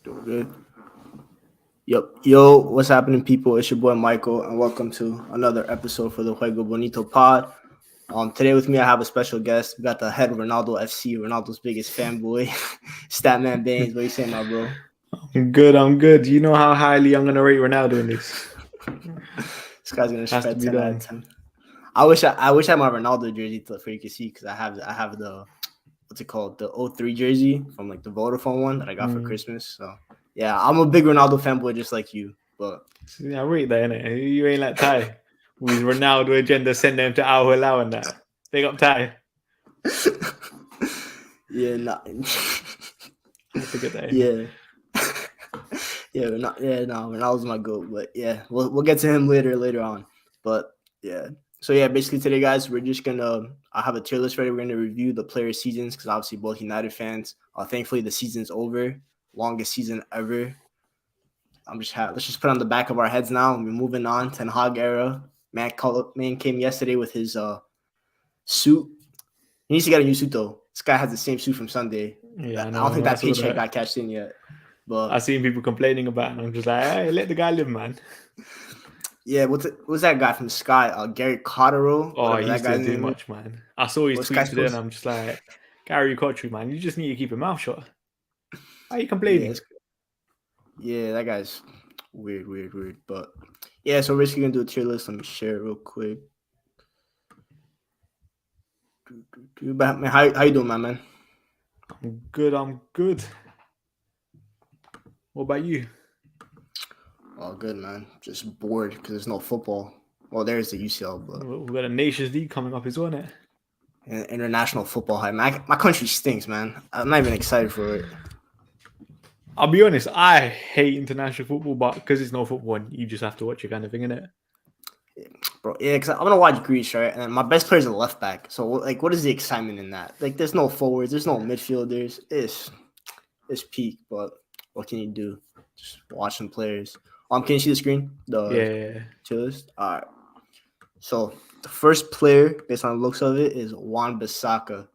Doing good. Yo, what's happening, people? It's your boy Michael, and welcome to another episode for the Juego Bonito Pod. Today with me, I have a special guest. We got the head of Ronaldo FC, Ronaldo's biggest fanboy, Statman Bains. What you saying, my bro? I'm good. You know how highly I'm gonna rate Ronaldo in this. This guy's gonna Has to spread be 10 out of done. 10. I wish I had my Ronaldo jersey for you can see because I have the what's it called, the '03 jersey from like the Vodafone one that I got for Christmas. So yeah, I'm a big Ronaldo fanboy just like you. But See, I rate that, innit? You ain't like Ty. With his Ronaldo agenda, send them to Al Hilal and that. Big up Ty. yeah, nah. I had to get that in. Yeah. Ronaldo's my goat, but yeah, we'll get to him later on. But yeah, so yeah, basically today, guys, we're just gonna I have a tier list ready. We're gonna review the player seasons because obviously both United fans. Thankfully the season's over, longest season ever. Let's just put it on the back of our heads now. We're moving on. Ten Hag era. Man came yesterday with his suit. He needs to get a new suit though. This guy has the same suit from Sunday. Yeah, I I don't think know. I that saw paycheck that. got cashed in yet. But I seen people complaining about it, and I'm just like, hey, let the guy live, man. yeah, what's that guy from Sky? Gary Cotterill, Oh, whatever that he's guy's doing too name is. much, man. I saw his What's Sky tweet today, and supposed? I'm just like, Gary Cotchery, man, you just need to keep your mouth shut. Why are you Yeah, complaining? yeah, that guy's weird. But yeah, so we're basically gonna do a tier list. Let me share it real quick. But man, how you doing, my man? I'm good. I'm good. What about you? Oh, good, man. Just bored because there's no football. Well, there's the UCL, but We've got a Nations League coming up as well, innit? international football hype. My country stinks, man. I'm not even excited for it. I'll be honest, I hate international football, but because it's no football, you just have to watch it kind of thing, innit? Bro, yeah, because I'm gonna watch Greece, right? And my best player is a left back. So, like, what is the excitement in that? Like, there's no forwards, there's no midfielders. It's peak, but what can you do? Just watch some players. Can you see the screen? The Yeah. tier list. All right. So the first player, based on the looks of it, is Wan Bissaka.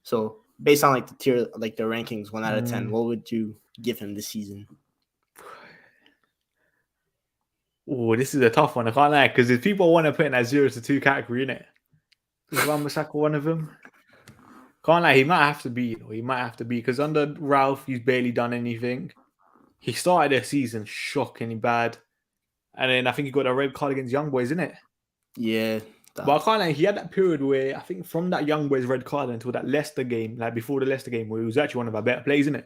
So based on like the tier, like the rankings, 1 out of 10, what would you give him this season? Oh, this is a tough one. I can't lie, because if people want to put in that 0 to 2 category, innit? Is Wan-Bissaka one of them? Can't lie, he might have to be. He might have to be, because under Ralph, he's barely done anything. He started the season shockingly bad. And then I think he got a red card against Young Boys, innit? Yeah. But I can't lie, he had that period where I think from that Young Boys red card until that Leicester game, like before the Leicester game, where he was actually one of our better players, innit?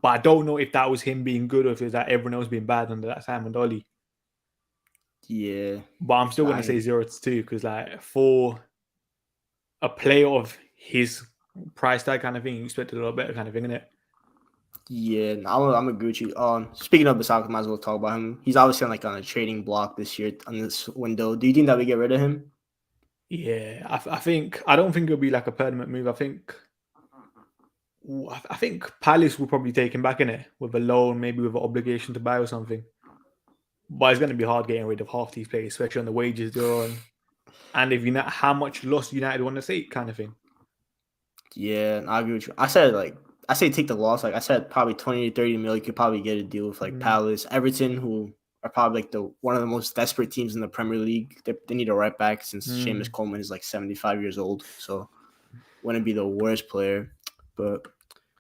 But I don't know if that was him being good or if it was that everyone else being bad under that Simon Dolly. Yeah. But I'm still going to say 0 to 2 because, like, for a player of his price tag kind of thing, you expect a little better kind of thing, innit? Yeah, I'm agree with you. Speaking of Bissaka, might as well talk about him. He's obviously on a trading block this year on this window. Do you think that we get rid of him? Yeah, I don't think it'll be like a permanent move. I think Palace will probably take him back in it with a loan, maybe with an obligation to buy or something. But it's going to be hard getting rid of half these players, especially on the wages they're on. And if you know how much loss United want to take, kind of thing. Yeah, I agree with you. I say take the loss. Like I said, probably 20 to 30 mil. You could probably get a deal with like Palace, Everton, who are probably like one of the most desperate teams in the Premier League. They need a right back since Seamus Coleman is like 75 years old, so wouldn't be the worst player. But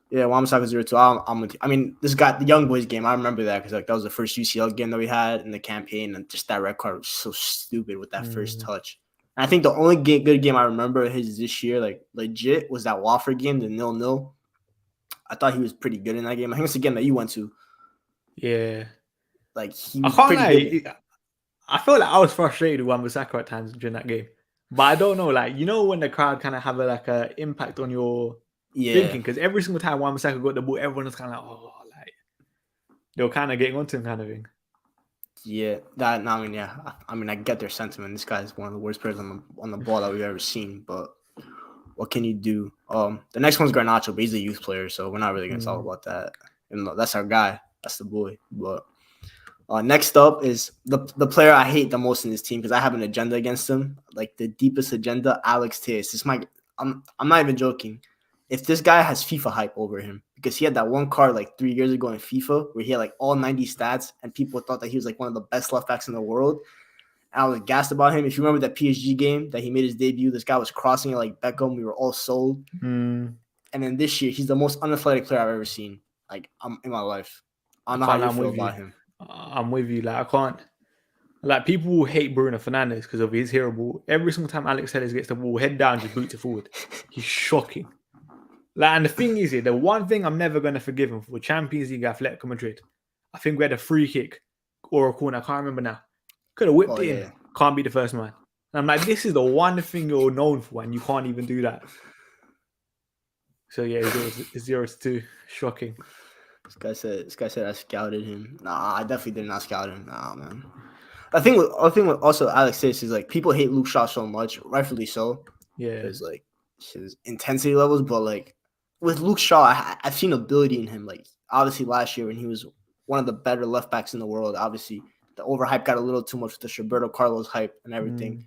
yeah, Wan-Bissaka 0-2. I mean, this guy, the Young Boys game, I remember that because like that was the first UCL game that we had in the campaign, and just that red card was so stupid with that first touch. And I think the only good game I remember of his this year, like legit, was that Watford game, the 0-0. I thought he was pretty good in that game. I think it's the game that you went to. Yeah. Like he was pretty good. I felt like I was frustrated with Wan-Bissaka at times during that game. But I don't know, like, you know when the crowd kind of have a impact on your thinking? Because every single time Wan-Bissaka got the ball, everyone was kind of like, oh, like, they were kind of getting onto him kind of thing. Yeah, I mean, I get their sentiment. This guy's one of the worst players on the ball that we've ever seen. But what can you do? The next one's Garnacho, but he's a youth player, so we're not really gonna talk about that. And that's our guy. That's the boy. But next up is the player I hate the most in this team because I have an agenda against him, like the deepest agenda. Alex Tejas. I'm not even joking. if this guy has FIFA hype over him, because he had that one card like 3 years ago in FIFA where he had like all 90 stats and people thought that he was like one of the best left backs in the world. And I was gassed about him. If you remember that PSG game that he made his debut, this guy was crossing it like Beckham. We were all sold. Mm. And then this year, he's the most unathletic player I've ever seen, like in my life. I I don't know how can't. you I'm feel with you. about him. I'm with you. Like I can't. Like people will hate Bruno Fernandes because of his hero ball. Every single time Alex Telles gets the ball, head down, just boots it forward. He's shocking. Like, and the thing is, the one thing I'm never going to forgive him for Champions League Atletico Madrid. I think we had a free kick or a corner. I can't remember now. Could have whipped Oh, it yeah. in. Can't be the first man. And I'm like, this is the one thing you're known for, and you can't even do that. So yeah, 0-2. Shocking. This guy said I scouted him. Nah, I definitely did not scout him. Nah, man. I think with also Alex says is like people hate Luke Shaw so much, rightfully so, Yeah. because like his intensity levels. But like with Luke Shaw, I've seen ability in him. Like obviously last year when he was one of the better left backs in the world. Obviously the overhype got a little too much with the Roberto Carlos hype and everything.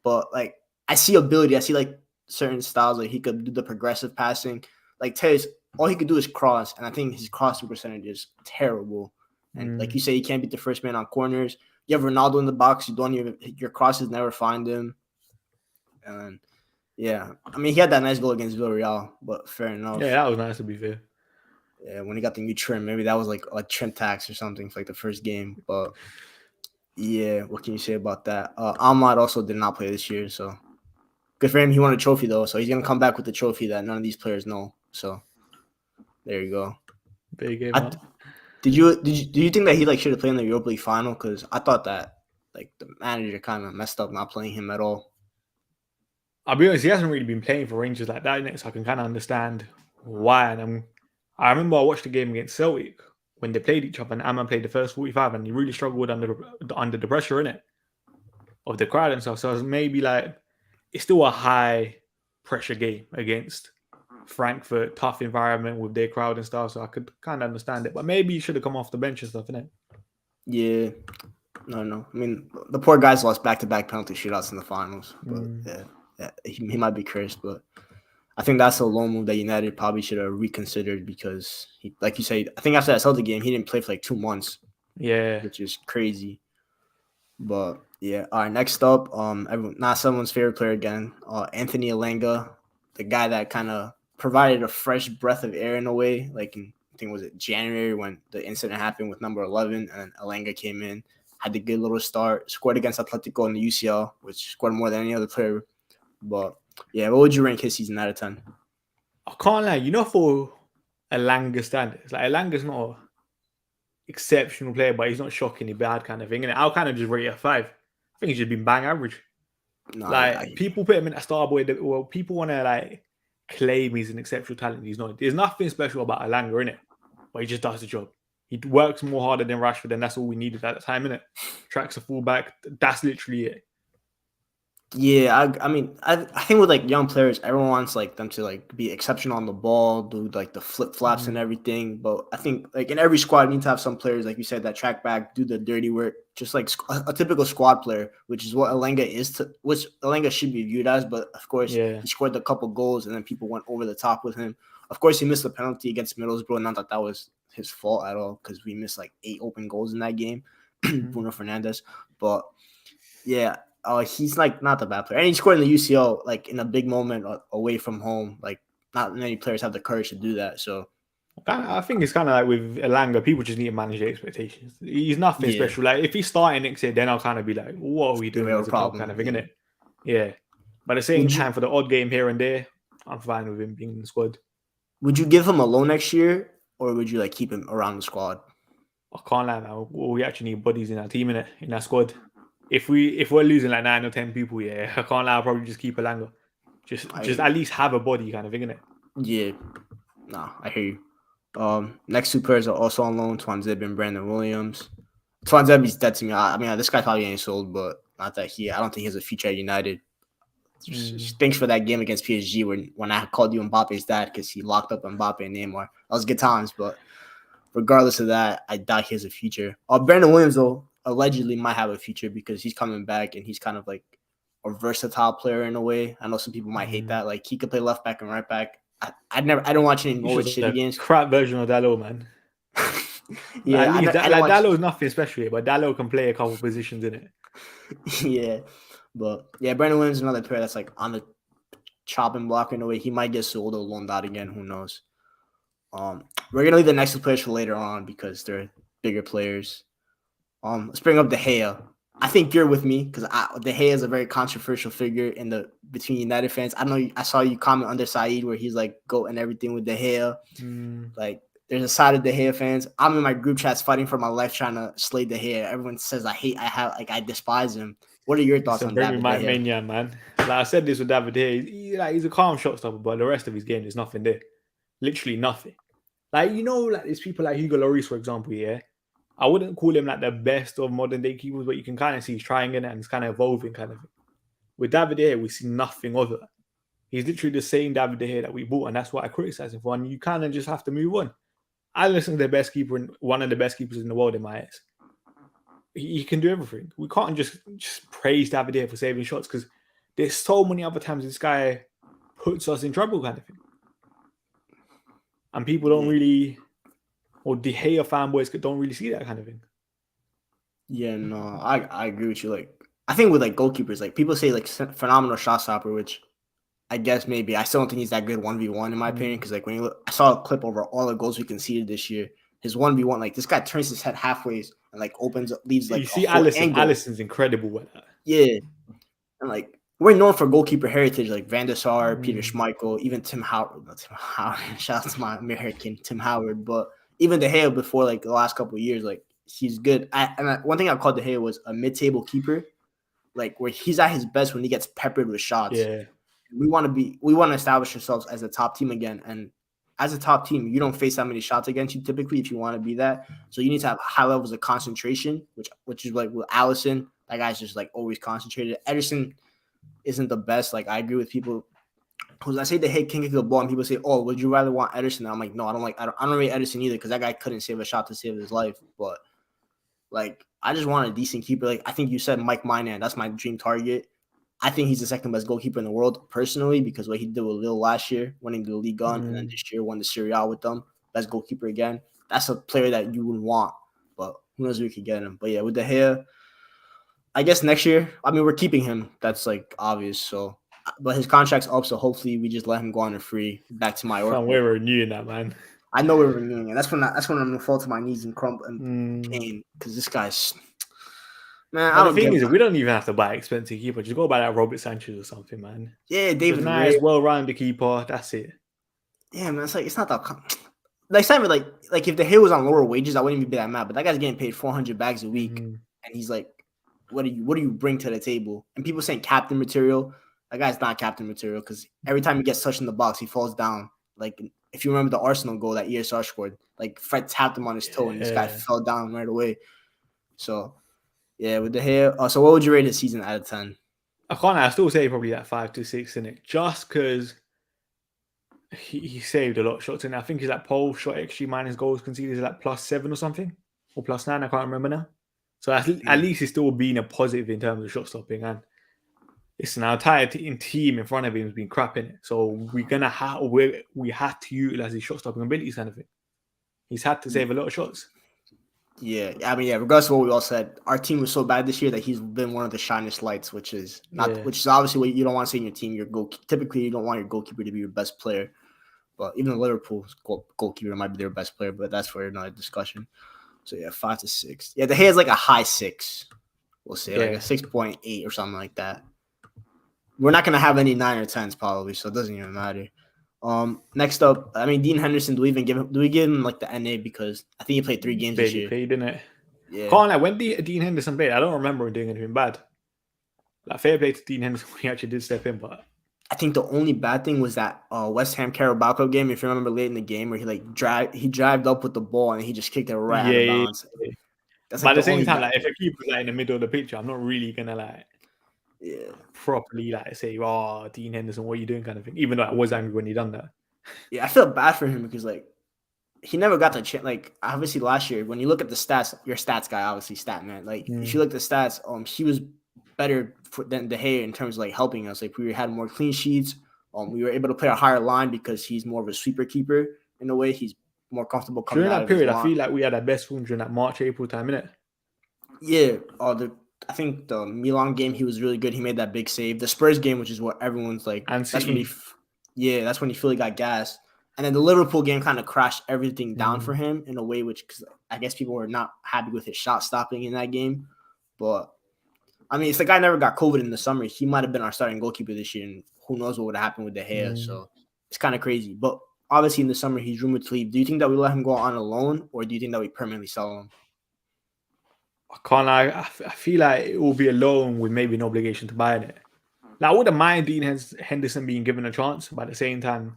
But like I see ability. I see like certain styles. Like he could do the progressive passing. Like Tez, all he could do is cross, and I think his crossing percentage is terrible. And like you say, he can't beat the first man on corners. You have Ronaldo in the box. You don't even your crosses never find him. And yeah, I mean he had that nice goal against Villarreal, but fair enough. Yeah, that was nice to be fair. Yeah, when he got the new trim, maybe that was like a trim tax or something for like the first game. But yeah, what can you say about that? Ahmad also did not play this year, so good for him. He won a trophy though, so he's gonna come back with the trophy that none of these players know. So there you go. Big game. Do you think that he like should have played in the Europa League final? Because I thought that like the manager kind of messed up not playing him at all. I'll be honest, he hasn't really been playing for Rangers like that, innit? So I can kind of understand why. And I remember I watched the game against Celtic when they played each other, and Amman played the first 45, and he really struggled under the pressure, innit, of the crowd and stuff. So I was maybe like, it's still a high pressure game against Frankfurt, tough environment with their crowd and stuff. So I could kind of understand it, but maybe he should have come off the bench and stuff, innit? Yeah, no. I mean, the poor guys lost back-to-back penalty shootouts in the finals, but yeah, he might be cursed. But I think that's a loan move that United probably should have reconsidered because, like you say, I think after that Celtic game, he didn't play for like 2 months. Yeah, which is crazy. But yeah, all right. Next up, not someone's favorite player again, Anthony Elanga, the guy that kind of provided a fresh breath of air in a way. Like I think was it January when the incident happened with number 11, and Elanga came in, had a good little start, scored against Atletico in the UCL, which scored more than any other player. But yeah, what would you rank his season out of 10? I can't lie. For Elanga standards, like Elanga's not an exceptional player, but he's not shockingly bad kind of thing. And I'll kind of just rate it a 5. I think he's just been bang average. No, people put him in a star boy. Well, people want to like claim he's an exceptional talent. He's not. There's nothing special about Elanga in it, but he just does the job. He works more harder than Rashford, and that's all we needed at the time, innit? Tracks a fullback. That's literally it. Yeah, I mean, I think with like young players, everyone wants like them to like be exceptional on the ball, do like the flip flops and everything. But I think like in every squad, you need to have some players like you said that track back, do the dirty work, just like a typical squad player, which is what Elanga is. Which Elanga should be viewed as. But of course, he scored a couple goals, and then people went over the top with him. Of course, he missed the penalty against Middlesbrough. Not that was his fault at all, because we missed like 8 open goals in that game, Bruno Fernandes. But yeah. He's like not the bad player, and he scored in the UCL like in a big moment away from home. Like not many players have the courage to do that. So I think it's kind of like with Elanga, people just need to manage their expectations. He's nothing special. Like if he's starting next year, then I'll kind of be like, "What are we doing?" As a club kind of thing, innit? Yeah. But at the same time, for the odd game here and there, I'm fine with him being in the squad. Would you give him a loan next year, or would you like keep him around the squad? I can't lie now. We actually need bodies in our team, in our squad. If we're losing like 9 or 10 people, I can't lie. I'll probably just keep Elanga. Just at least have a body kind of thing, innit? Yeah. Nah, I hear you. Next 2 players are also on loan, Twanzebe and Brandon Williams. Twanzebe's dead to me. I mean, this guy probably ain't sold, but not that I don't think he has a future at United. Thanks for that game against PSG when I called you Mbappe's dad because he locked up Mbappe and Neymar. That was good times, but regardless of that, I doubt he has a future. Brandon Williams, though, allegedly might have a future because he's coming back and he's kind of like a versatile player in a way. I know some people might hate that. Like he could play left back and right back. I don't watch any He's Norwich just City a games. crap version of Dalot, man. At Yeah, least I don't watch. Dalot's nothing special, but Dalot can play a couple positions in it. Yeah, but yeah, Brandon Williams is another player that's like on the chopping block in a way. He might get sold or loaned out again. Who knows? We're gonna leave the next players for later on because they're bigger players. Let's bring up De Gea. I think you're with me because De Gea is a very controversial figure in the between United fans. I know I saw you comment under Saeed where he's like goat and everything with De Gea. Like there's a side of De Gea fans. I'm in my group chats fighting for my life trying to slay De Gea. Everyone says I despise him. What are your thoughts So on bring me David De Mike Gea? Maignan, man. Like I said this with David here. He's a calm shot stopper, but the rest of his game, there's nothing there. Literally nothing. Like, like there's people like Hugo Lloris, for example, yeah. I wouldn't call him like the best of modern day keepers, but you can kind of see he's trying it and he's kind of evolving kind of thing. With David here, we see nothing of it. He's literally the same David De Gea that we bought, and that's what I criticize him for. And you kind of just have to move on. I listen to the best keeper, one of the best keepers in the world in my eyes. He can do everything. We can't just praise David De Gea for saving shots because there's so many other times this guy puts us in trouble, kind of thing. And people don't really, or De Gea fanboys don't really see that kind of thing. Yeah, no, I agree with you. Like, I think with like goalkeepers, like people say like phenomenal shot stopper, which I guess maybe I still don't think he's that good 1v1 in my opinion. Because like when you look, I saw a clip over all the goals we conceded this year. His 1v1, like this guy turns his head halfway and like opens up, leaves like you see a whole Alisson. angle. Alisson's incredible with that. Yeah, and like we're known for goalkeeper heritage, like Van der Sar, Peter Schmeichel, even Tim Howard. Not Tim Howard. Shout out to my American Tim Howard, but even De Gea before like the last couple of years, like he's good. One thing I called De Gea was a mid-table keeper, like where he's at his best when he gets peppered with shots. Yeah. We want to establish ourselves as a top team again. And as a top team, you don't face that many shots against you typically if you want to be that. So you need to have high levels of concentration, which is like with Alisson, that guy's just like always concentrated. Ederson isn't the best. Like I agree with people because I say the head can kick the ball and people say, "Oh, would you rather want Ederson?" And I'm like, no, I don't rate Ederson either because that guy couldn't save a shot to save his life. But like I just want a decent keeper. Like I think you said Mike Maignan, that's my dream target. I think he's the second best goalkeeper in the world personally because what he did with Lille last year, winning the league on, and then this year won the Serie A with them, best goalkeeper again. That's a player that you would want, but who knows if we could get him. But yeah, with De Gea, I guess next year, I mean, we're keeping him. That's like obvious. So, but his contract's up, so hopefully we just let him go on a free back to Mallorca. We're renewing that, man. I know we're renewing it. That's when I'm gonna fall to my knees and crumble and pain because this guy's. Man, the thing is, we don't even have to buy expensive keeper. Just go buy that Robert Sanchez or something, man. Yeah, David nice, Ray. well-rounded keeper. That's it. Yeah, man. It's not that. Like Simon, like if the Gea was on lower wages, I wouldn't even be that mad. But that guy's getting paid 400 bags a week, and he's like, what do you bring to the table? And people saying captain material. That guy's not captain material because every time he gets touched in the box, he falls down. Like if you remember the Arsenal goal that ESR scored, like Fred tapped him on his toe, and this guy fell down right away. So. Yeah, with De Gea. So what would you rate his season out of 10? I still say probably that 5 to 6 in it, just because he saved a lot of shots. And I think he's like pole shot XG minus goals conceded is like +7 or something, or +9. I can't remember now. So at least he's still being a positive in terms of shot stopping. And listen, our entire team in front of him has been crap in it. So we had to utilize his shot stopping abilities kind of thing. He's had to save a lot of shots. Yeah, I mean, regardless of what we all said, our team was so bad this year that he's been one of the shinest lights, which is obviously what you don't want to say in your team. Typically, you don't want your goalkeeper to be your best player, but even the Liverpool's goalkeeper might be their best player, but that's for another discussion. So yeah, 5 to 6. Yeah, De Gea is like a high 6. We'll say like a 6.8 or something like that. We're not gonna have any 9 or 10s probably, so it doesn't even matter. Next up, I mean, Dean Henderson. Do we give him like the NA because I think he played 3 games this year? Played, didn't it? Yeah. When Dean Henderson played, I don't remember him doing anything bad. Like fair play to Dean Henderson when he actually did step in, but I think the only bad thing was that West Ham Carabao Cup game. If you remember late in the game where he drived up with the ball and he just kicked it right out of bounds. Yeah. That's but at the same time, like if a keeper's like in the middle of the picture, I'm not really gonna properly say, "Oh, Dean Henderson, what are you doing?" kind of thing. Even though I was angry when he done that. Yeah, I feel bad for him because like he never got the chance. Like obviously last year, when you look at the stats, your stats guy, obviously Statman. Like if you look at the stats, he was better than De Gea in terms of like helping us. Like we had more clean sheets. We were able to play a higher line because he's more of a sweeper keeper in a way. He's more comfortable coming During out that of his period, I line. feel like we had our best form during that March, April time, innit? Yeah, I think the Milan game he was really good. He made that big save. The Spurs game, which is what everyone's like, And that's when City. that's when he fully got gassed. And then the Liverpool game kind of crashed everything down for Mm. him in a way, which cause I guess people were not happy with his shot stopping in that game. But I mean, if the guy never got COVID in the summer, he might have been our starting goalkeeper this year, and who knows what would have happened with De Gea. So it's kind of crazy. But obviously, in the summer, he's rumored to leave. Do you think that we let him go on a loan, or do you think that we permanently sell him? I can't lie. I feel like it will be a loan with maybe an obligation to buy it. Like, I wouldn't mind Dean Henderson being given a chance, but at the same time,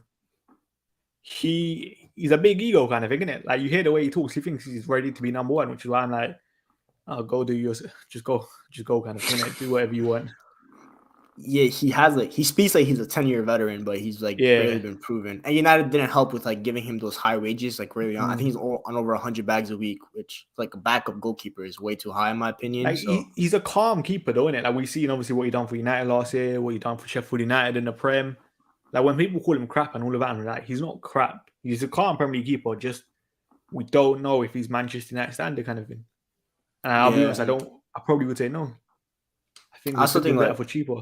he's a big ego kind of thing, isn't it? Like, you hear the way he talks, he thinks he's ready to be number one, which is why I'm like, oh, go do yours, just go kind of thing, innit? Do whatever you want. Yeah, he speaks like he's a 10-year veteran, but he's like barely Yeah. been proven. And United didn't help with like giving him those high wages like really on. I think he's on over 100 bags a week, which like a backup goalkeeper is way too high in my opinion. Like, So he's a calm keeper, though, isn't it? Like, we've seen obviously what he done for United last year, what he done for Sheffield United in the Prem. Like, when people call him crap and all of that, I'm like, he's not crap. He's a calm Premier League keeper. Just we don't know if he's Manchester United standard kind of thing. And I'll be honest, yeah, I probably would say no. I think I we also could do think better like for cheaper.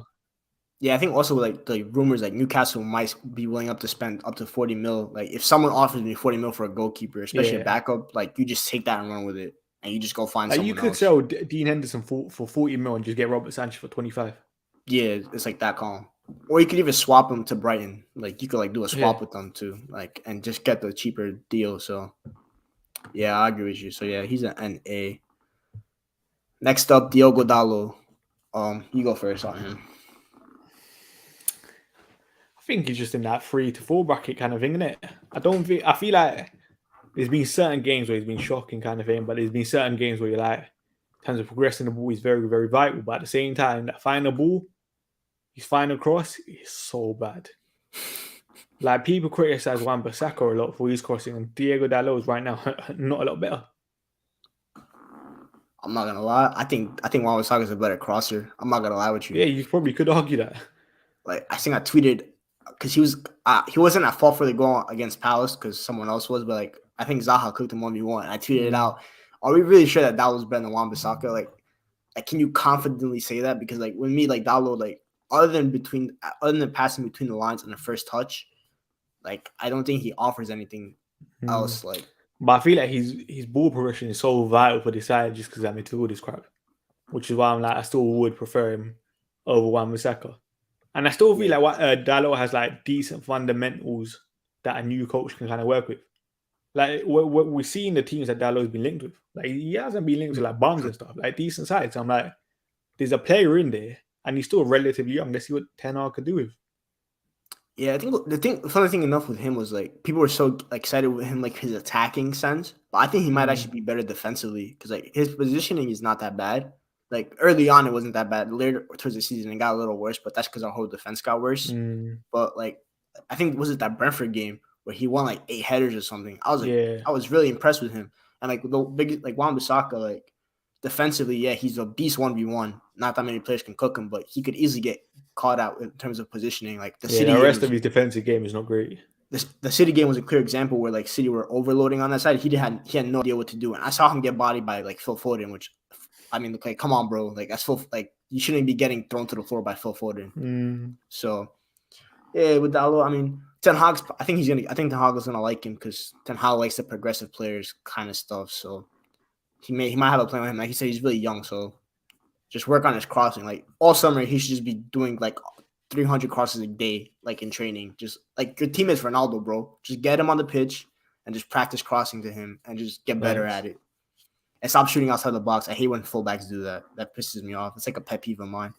yeah, I think also like the rumors like Newcastle might be willing up to spend up to 40 mil. Like if someone offers me 40 mil for a goalkeeper, especially a Yeah. backup, like you just take that and run with it, and you just go find Like, you someone could else. sell Dean Henderson for 40 mil and just get Robert Sanchez for 25. Yeah, it's like that calm. Or you could even swap him to Brighton. Like you could like do a Yeah. swap with them too, like and just get the cheaper deal. So yeah, I agree with you. So yeah, he's an NA. Next up, Diogo Dalot. You go first on him. I think he's just in that 3 to 4 bracket kind of thing, isn't it? I feel like there's been certain games where he's been shocking kind of thing, but there's been certain games where you're like, in terms of progressing the ball, he's very, very vital. But at the same time, that final ball, his final cross is so bad. Like, people criticize Wan-Bissaka a lot for his crossing, and Diego Dalot is right now not a lot better. I'm not gonna lie. I think Wan-Bissaka is a better crosser. I'm not gonna lie with you. Yeah, you probably could argue that. Like I think I tweeted because he wasn't at fault for the goal against Palace because someone else was, but like I think Zaha cooked him 1v1. And I tweeted it out. Are we really sure that was better than Wan-Bissaka? Like, can you confidently say that? Because like with me, like Dalot, like other than passing between the lines on the first touch, like I don't think he offers anything else. Like, But I feel like his ball progression is so vital for this side just because I mean all this crap, which is why I'm like I still would prefer him over Wan-Bissaka. And I still feel yeah, like Dalot has like decent fundamentals that a new coach can kind of work with. Like we're seeing the teams that Dalot's been linked with. Like he hasn't been linked to like bums and stuff, like decent sides. So I'm like, there's a player in there, and he's still relatively young. Let's see what Ten Hag could do with. yeah. I think the funny thing enough with him was like people were so excited with him, like his attacking sense. But I think he might actually be better defensively because like his positioning is not that bad. Like early on, it wasn't that bad. Later towards the season, it got a little worse, but that's because our whole defense got worse. But like, I think was it that Brentford game where he won like 8 headers or something? I was like, Yeah, I was really impressed with him. And like the big like Wan-Bissaka, like defensively, yeah, he's a beast 1v1. Not that many players can cook him, but he could easily get caught out in terms of positioning. Like the yeah. City The game rest was of his defensive game is not great. the City game was a clear example where like City were overloading on that side. He had no idea what to do, and I saw him get bodied by like Phil Foden, which I mean, like, come on, bro, like that's like you shouldn't be getting thrown to the floor by Phil Foden. So yeah, with Dalot, I mean, I think Ten Hag is gonna like him because Ten Hag likes the progressive players kind of stuff. So he might have a plan with him. Like he said, he's really young, so just work on his crossing. Like all summer, he should just be doing like 300 crosses a day, like in training. Just like your teammate's Ronaldo, bro. Just get him on the pitch and just practice crossing to him and just get better Thanks. at it. And stop shooting outside the box. I hate when fullbacks do that. That pisses me off. It's like a pet peeve of mine.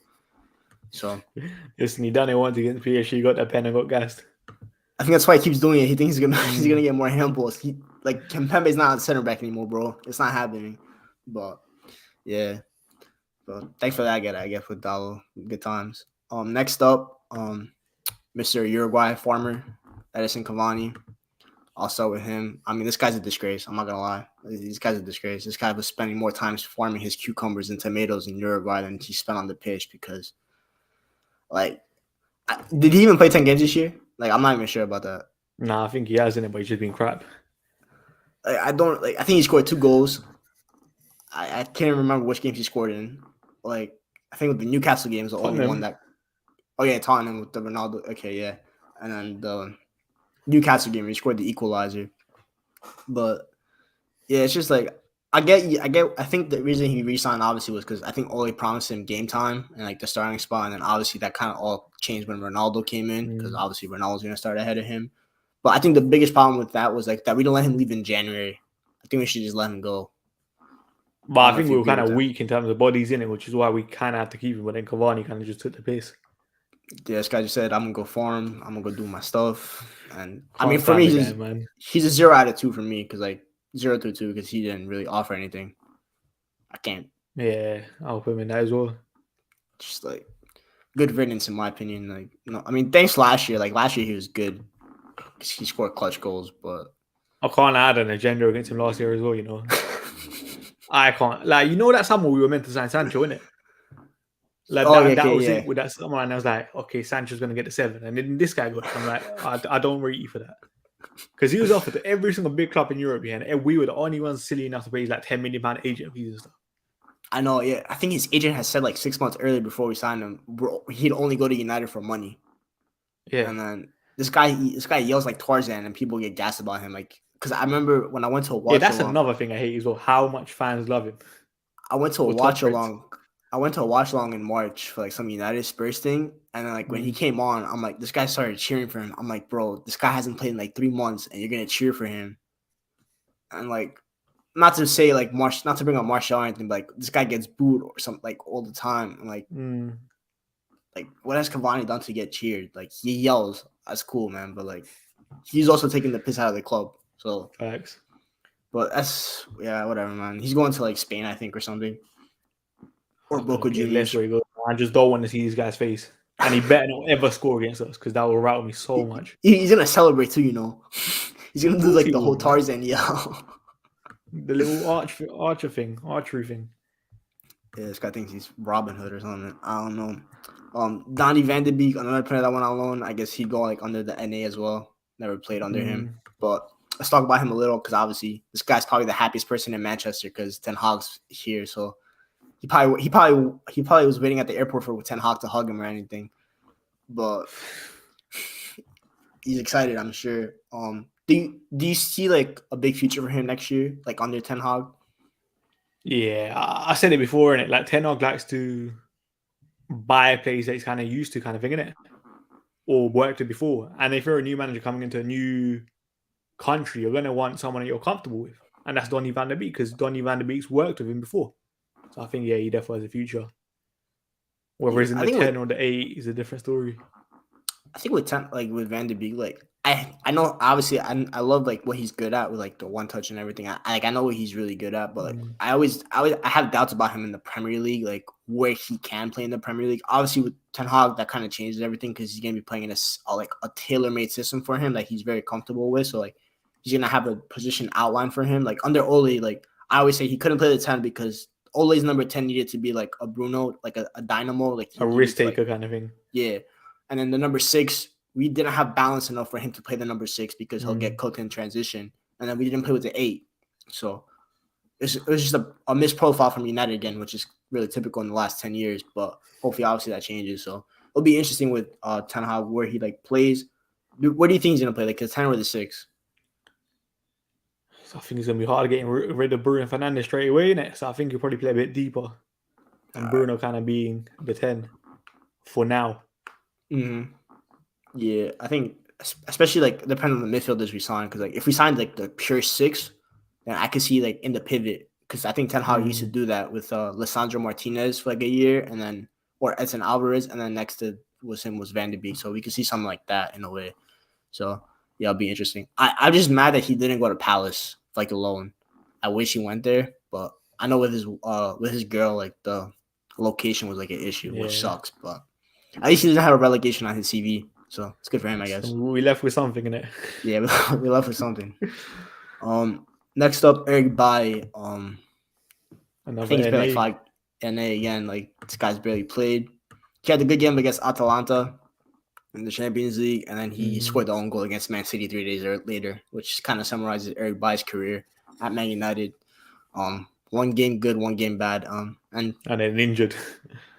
So Listen, he done it once against PSG, got that pen and got gassed. I think that's why he keeps doing it. He thinks he's gonna get more handballs. Like Kempembe's not a center back anymore, bro. It's not happening. But yeah. So thanks for that, I guess with Dallo. Good times. Next up, Mr. Uruguay farmer, Edison Cavani. I'll start with him. I mean, this guy's a disgrace. I'm not gonna lie. This guy's a disgrace. This guy was spending more time farming his cucumbers and tomatoes in Uruguay than he spent on the pitch because, like, Did he even play 10 games this year? Like, I'm not even sure about that. Nah, I think he has in it, but he's just been crap. Like, I don't like. I think he scored 2 goals. I can't remember which games he scored in. Like, I think with the Newcastle game is the only one Tottenham. that. Oh yeah, Tottenham with the Ronaldo. Okay, yeah, and then the Newcastle game he scored the equalizer. But yeah, it's just like I get. I think the reason he re-signed obviously was because I think Ole promised him game time and like the starting spot, and then obviously that kind of all changed when Ronaldo came in because obviously Ronaldo's gonna start ahead of him. But I think the biggest problem with that was like that we don't let him leave in January. I think we should just let him go. But I don't I know if think you we were agree kind with of that. weak in terms of bodies in it, which is why we kind of had to keep him. But then Cavani kind of just took the piss. Yeah, this guy just said, "I'm gonna go farm. I'm gonna go do my stuff." And I mean, Can't for me, stand the guy, man. he's a 0 out of 2 for me because like 0 to 2 because he didn't really offer anything. I can't Yeah, I'll put him in that as well. just like good riddance in my opinion. Like I mean, thanks last year. Like last year he was good because he scored clutch goals, but I can't add an agenda against him last year as well, you know. I can't. Like, you know that summer we were meant to sign Sancho, innit? Like, oh yeah, that okay, was yeah. it with that summer. And I was like, okay, Sancho's going to get the 7. And then this guy got it. I'm like, I don't rate you for that. Because he was offered to every single big club in Europe, yeah, and we were the only ones silly enough to pay like £10 million agent fees and stuff. I know, yeah. I think his agent has said like 6 months earlier before we signed him, bro, he'd only go to United for money. Yeah. And then this guy yells like Tarzan, and people get gassed about him. Like, because I remember when I went to a Yeah, watch that's along, another thing I hate as well. How much fans love him. I went to a Or top watch Brits. along. I went to a watch along in March for like some United Spurs thing, and then like when he came on, I'm like, this guy started cheering for him. I'm like, bro, this guy hasn't played in like 3 months, and you're gonna cheer for him. And like, not to say like not to bring up Martial or anything, but like this guy gets booed or something like all the time. And like what has Cavani done to get cheered? Like he yells, that's cool, man. But like he's also taking the piss out of the club. So, Facts. but that's whatever, man. He's going to like Spain, I think, or something, or I Boca couldn't care less Juniors. where he goes. I just don't want to see this guy's face. And he better not ever score against us because that will rattle me so much. He's gonna celebrate too, you know. He's gonna Of do course like he the whole will, man. Tarzan yell. The little archery thing. Yeah, this guy thinks he's Robin Hood or something. I don't know. Donny Van de Beek, another player that went on loan. I guess he'd go like under the NA as well. Never played under him, but let's talk about him a little because obviously this guy's probably the happiest person in Manchester because Ten Hag's here. So he probably was waiting at the airport for Ten Hag to hug him or anything. But he's excited, I'm sure. Do you see like a big future for him next year, like under Ten Hag? Yeah, I said it before, and like Ten Hag likes to buy players that he's kind of used to, kind of thing, innit? Or worked with before. And if you're a new manager coming into a new country, you're gonna want someone that you're comfortable with, and that's Donny Van de Beek because Donny Van de Beek's worked with him before. So I think he definitely has a future. Whether he's in I the think 10 or the 8 is a different story. I think with Van de Beek, like I know obviously I love like what he's good at with like the one touch and everything. I know what he's really good at, but like I have doubts about him in the Premier League, like where he can play in the Premier League. Obviously with Ten Hag, that kind of changes everything because he's gonna be playing in a tailor-made system for him that he's very comfortable with. So like he's gonna have a position outlined for him. Like under Ole, like I always say he couldn't play the 10 because Ole's number 10 needed to be like a Bruno, like a dynamo, like he A needed risk to like taker kind of thing. yeah. And then the number 6, we didn't have balance enough for him to play the number 6 because he'll get cooked in transition. And then we didn't play with the 8. So it was just a missed profile from United again, which is really typical in the last 10 years. But hopefully, obviously, that changes. So it'll be interesting with Ten Hag where he like plays. Where do you think he's gonna play? Like the 10 or the 6? So I think it's gonna be hard getting rid of Bruno Fernandes straight away, innit? So I think he'll probably play a bit deeper, and Bruno kind of being the 10 for now. Mm-hmm. Yeah, I think especially like depending on the midfielders we sign, because like if we signed like the pure 6, then I could see like in the pivot because I think Ten Hag used to do that with Lisandro Martinez for like a year, and then or Edson Alvarez, and then next to was Van de Beek, so we could see something like that in a way. So yeah, it'll be interesting. I'm just mad that he didn't go to Palace like alone. I wish he went there, but I know with his girl, like the location was like an issue, which sucks. But at least he doesn't have a relegation on his CV, so it's good for him, I guess. So we left with something in it. Yeah, we left with something. Next up, Eric Bailly. I think he's been like 5 NA again. Like this guy's barely played. He had a good game against Atalanta. in the Champions League, and then he scored the own goal against Man City 3 days later, which kind of summarizes Eric Bailly's career at Man United. One game good, one game bad. And then injured.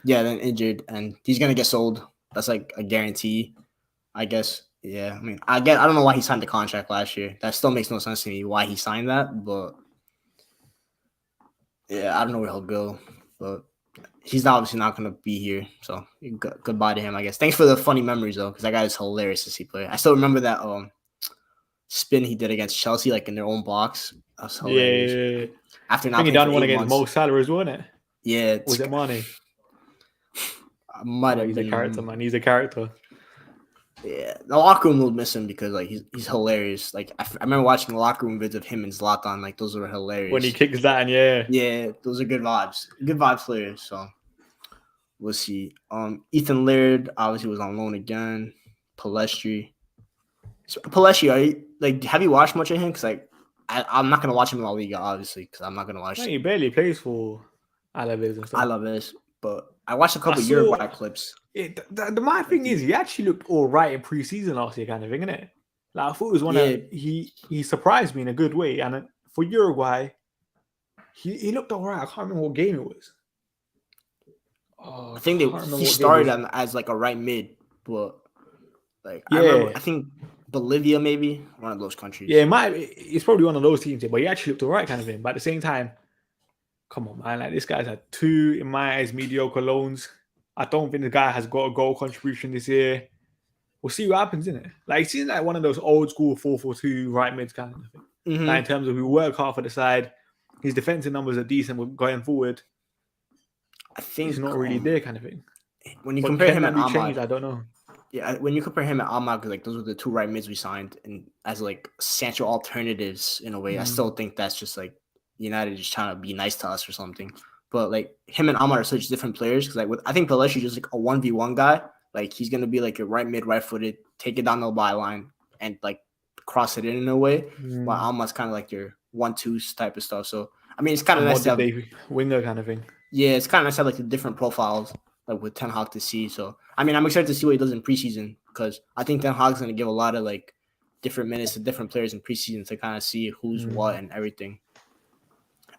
Yeah, then injured, and he's gonna get sold. That's like a guarantee, I guess. Yeah, I mean, I don't know why he signed the contract last year. That still makes no sense to me why he signed that, but yeah, I don't know where he'll go. But he's obviously not gonna be here, so goodbye to him, I guess. Thanks for the funny memories though, because that guy is hilarious to see play. I still remember that spin he did against Chelsea, like in their own box. That was hilarious. Yeah. After I not think he playing done for one 8 against months. Mo Salah as well, wasn't it? Yeah, Was it Mane? Might have He's been a character, man. He's a character. Yeah, the locker room will miss him because like he's hilarious. Like I remember watching the locker room vids of him and Zlatan. Like those were hilarious. When he kicks that, and yeah, those are good vibes players. So we'll see. Ethan Laird obviously was on loan again. Palestri, are you like? Have you watched much of him? Because like I'm not gonna watch him in La Liga, obviously, because I'm not gonna watch. No, he barely plays for Alaves and stuff. I love this, but I watched a couple Uruguay clips. The mad thing is, he actually looked all right in preseason last year, kind of thing, innit? Like I thought it was one of he surprised me in a good way, and for Uruguay, he looked all right. I can't remember what game it was. Oh, I think he started as like a right mid, but like I think Bolivia, maybe one of those countries. Yeah, it's probably one of those teams, but he actually looked all right, kind of thing. But at the same time, come on, man, like this guy's had 2, in my eyes, mediocre loans. I don't think the guy has got a goal contribution this year. We'll see what happens, innit? Like, it seems like one of those old school 4-4-2 right mids kind of thing. Mm-hmm. Like, in terms of we work hard for the side, his defensive numbers are decent going forward. I think he's not really there, kind of thing. When you compare him and Ahmad, I don't know. Yeah, when you compare him and Ahmad, like those were the 2 right mids we signed, and as like central alternatives in a way, I still think that's just like United just trying to be nice to us or something. But like him and Ahmad are such different players because like I think Pelestri just like a 1v1 guy. Like he's gonna be like a right mid, right footed, take it down the byline and like cross it in a way. While Ahmad's kind of like your 1-2 type of stuff. So I mean, it's kind of nice to have winger kind of thing. Yeah, it's kind of nice to have like the different profiles like with Ten Hag to see. So I mean, I'm excited to see what he does in preseason because I think Ten Hag's gonna give a lot of like different minutes to different players in preseason to kind of see who's what and everything.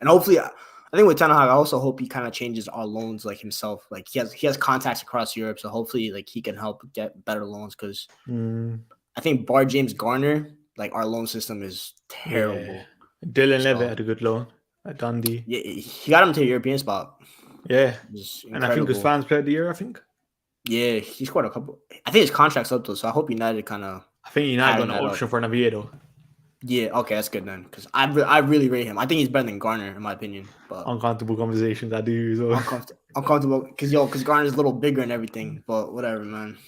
And hopefully, I think with Ten Hag, I also hope he kind of changes our loans like himself. Like he has contacts across Europe, so hopefully like he can help get better loans because I think bar James Garner, like our loan system is terrible. Yeah. Dylan Levitt had a good loan at Dundee. Yeah, he got him to a European spot. Yeah, and I think his fans played the year. I think. Yeah, he scored a couple. I think his contract's up though, so I hope United kind of. I think United got an option for another year though. Yeah, okay, that's good then. Because I really rate him. I think he's better than Garner in my opinion. But uncomfortable conversations I do as well. Uncomfortable because Garner's a little bigger and everything. But whatever, man.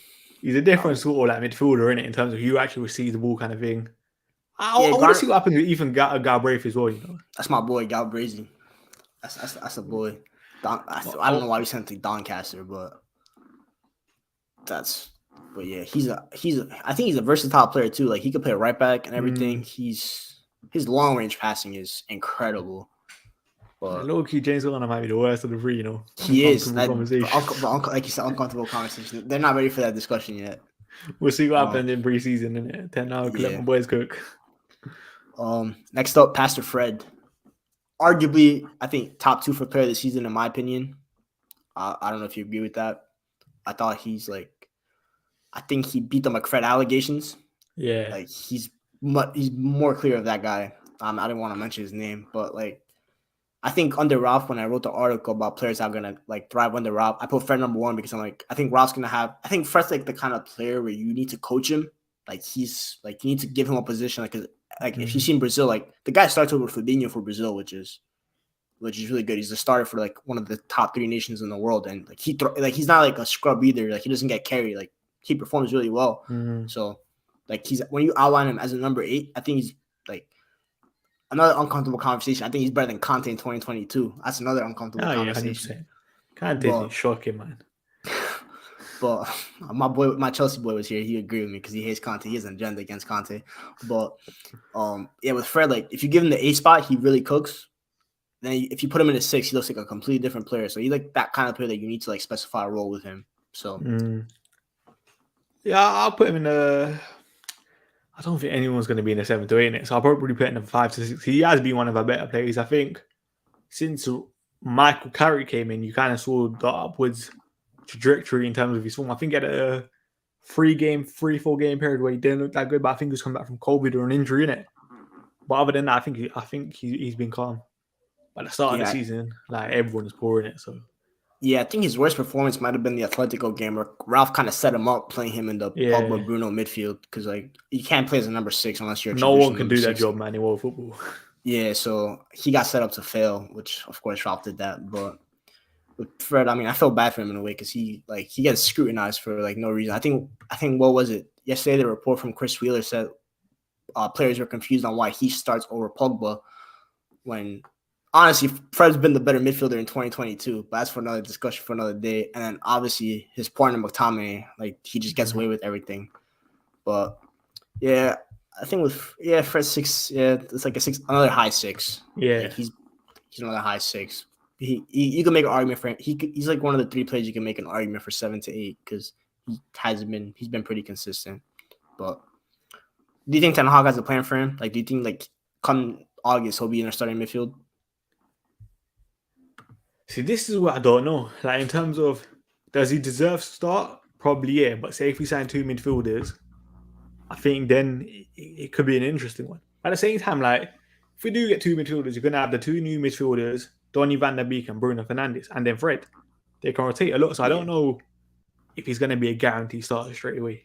He's a different sort of like midfielder in terms of you actually receive the ball kind of thing. I want to see what happens with even Galbraith as well. You know, that's my boy Galbraith. That's a boy. I don't know why we sent to Doncaster, but yeah, I think he's a versatile player too. Like he could play right back and everything. His long range passing is incredible. But low key, James Garner might be the worst of the 3. You know, he is. Like you said, uncomfortable conversation. They're not ready for that discussion yet. We'll see what happens in preseason. And 10 hours, let my boys cook. Next up, Pastor Fred. Arguably, I think top 2 for player of the season, in my opinion. I don't know if you agree with that. I thought I think he beat the McFred allegations. Yeah. Like, he's more clear of that guy. I didn't want to mention his name, but, like, I think under Ralph, when I wrote the article about players that are going to, like, thrive under Ralph, I put Fred number 1 because I'm like, I think Ralph's going to have – I think Fred's, like, the kind of player where you need to coach him. Like, he's – like, you need to give him a position. Like if you've seen Brazil, like the guy starts over Fabinho for Brazil, which is really good. He's the starter for like one of the top 3 nations in the world, and like he's not like a scrub either. Like he doesn't get carried. Like he performs really well. So like when you outline him as a number 8, I think he's like another uncomfortable conversation. I think he's better than Conte in 2022. That's another uncomfortable conversation. Conte is shocking, man. But my Chelsea boy was here. He agreed with me because he hates Conte. He has an agenda against Conte. But yeah, with Fred, like if you give him the 8 spot, he really cooks. Then if you put him in a 6, he looks like a completely different player. So he's like that kind of player that you need to like specify a role with him. So Yeah, I'll put him in a. I don't think anyone's going to be in a 7 to 8 in it, so I'll probably put him in a 5 to 6. He has been one of our better players. I think since Michael Carrick came in, you kind of saw the upwards trajectory in terms of his form. I think he had a 4 game period where he didn't look that good, but I think he's come back from COVID or an injury in it. But other than that, I think he's been calm. At the start of the Yeah, season, like everyone was pouring it. So yeah. I think his worst performance might have been the Atletico game where Ralph kind of set him up, playing him in the yeah, Pogba Bruno midfield because like you can't play as a number 6 unless you're a no one traditional can number do that 6. job, man, in world football. Yeah, so he got set up to fail, which of course Ralph did that. But with Fred, I mean, I felt bad for him in a way because he gets scrutinized for like no reason. I think what was it yesterday? The report from Chris Wheeler said players were confused on why he starts over Pogba when honestly Fred's been the better midfielder in 2022. But that's for another discussion for another day. And then obviously his partner McTominay, like he just gets away with everything. But yeah, I think with Fred 6, yeah, it's like a 6, another high 6. Yeah. Like he's another high 6. You can make an argument for him. He's like one of the 3 players you can make an argument for 7 to 8 because he's been pretty consistent. But do you think Ten Hag has a plan for him? Like, do you think like come August he'll be in a starting midfield? See, this is what I don't know. Like in terms of does he deserve to start? Probably yeah. But say if we sign 2 midfielders, I think then it could be an interesting one. At the same time, like if we do get 2 midfielders, you're gonna have the 2 new midfielders, Donny van der Beek and Bruno Fernandes, and then Fred. They can rotate a lot. So I Yeah. don't know if he's gonna be a guaranteed starter straight away.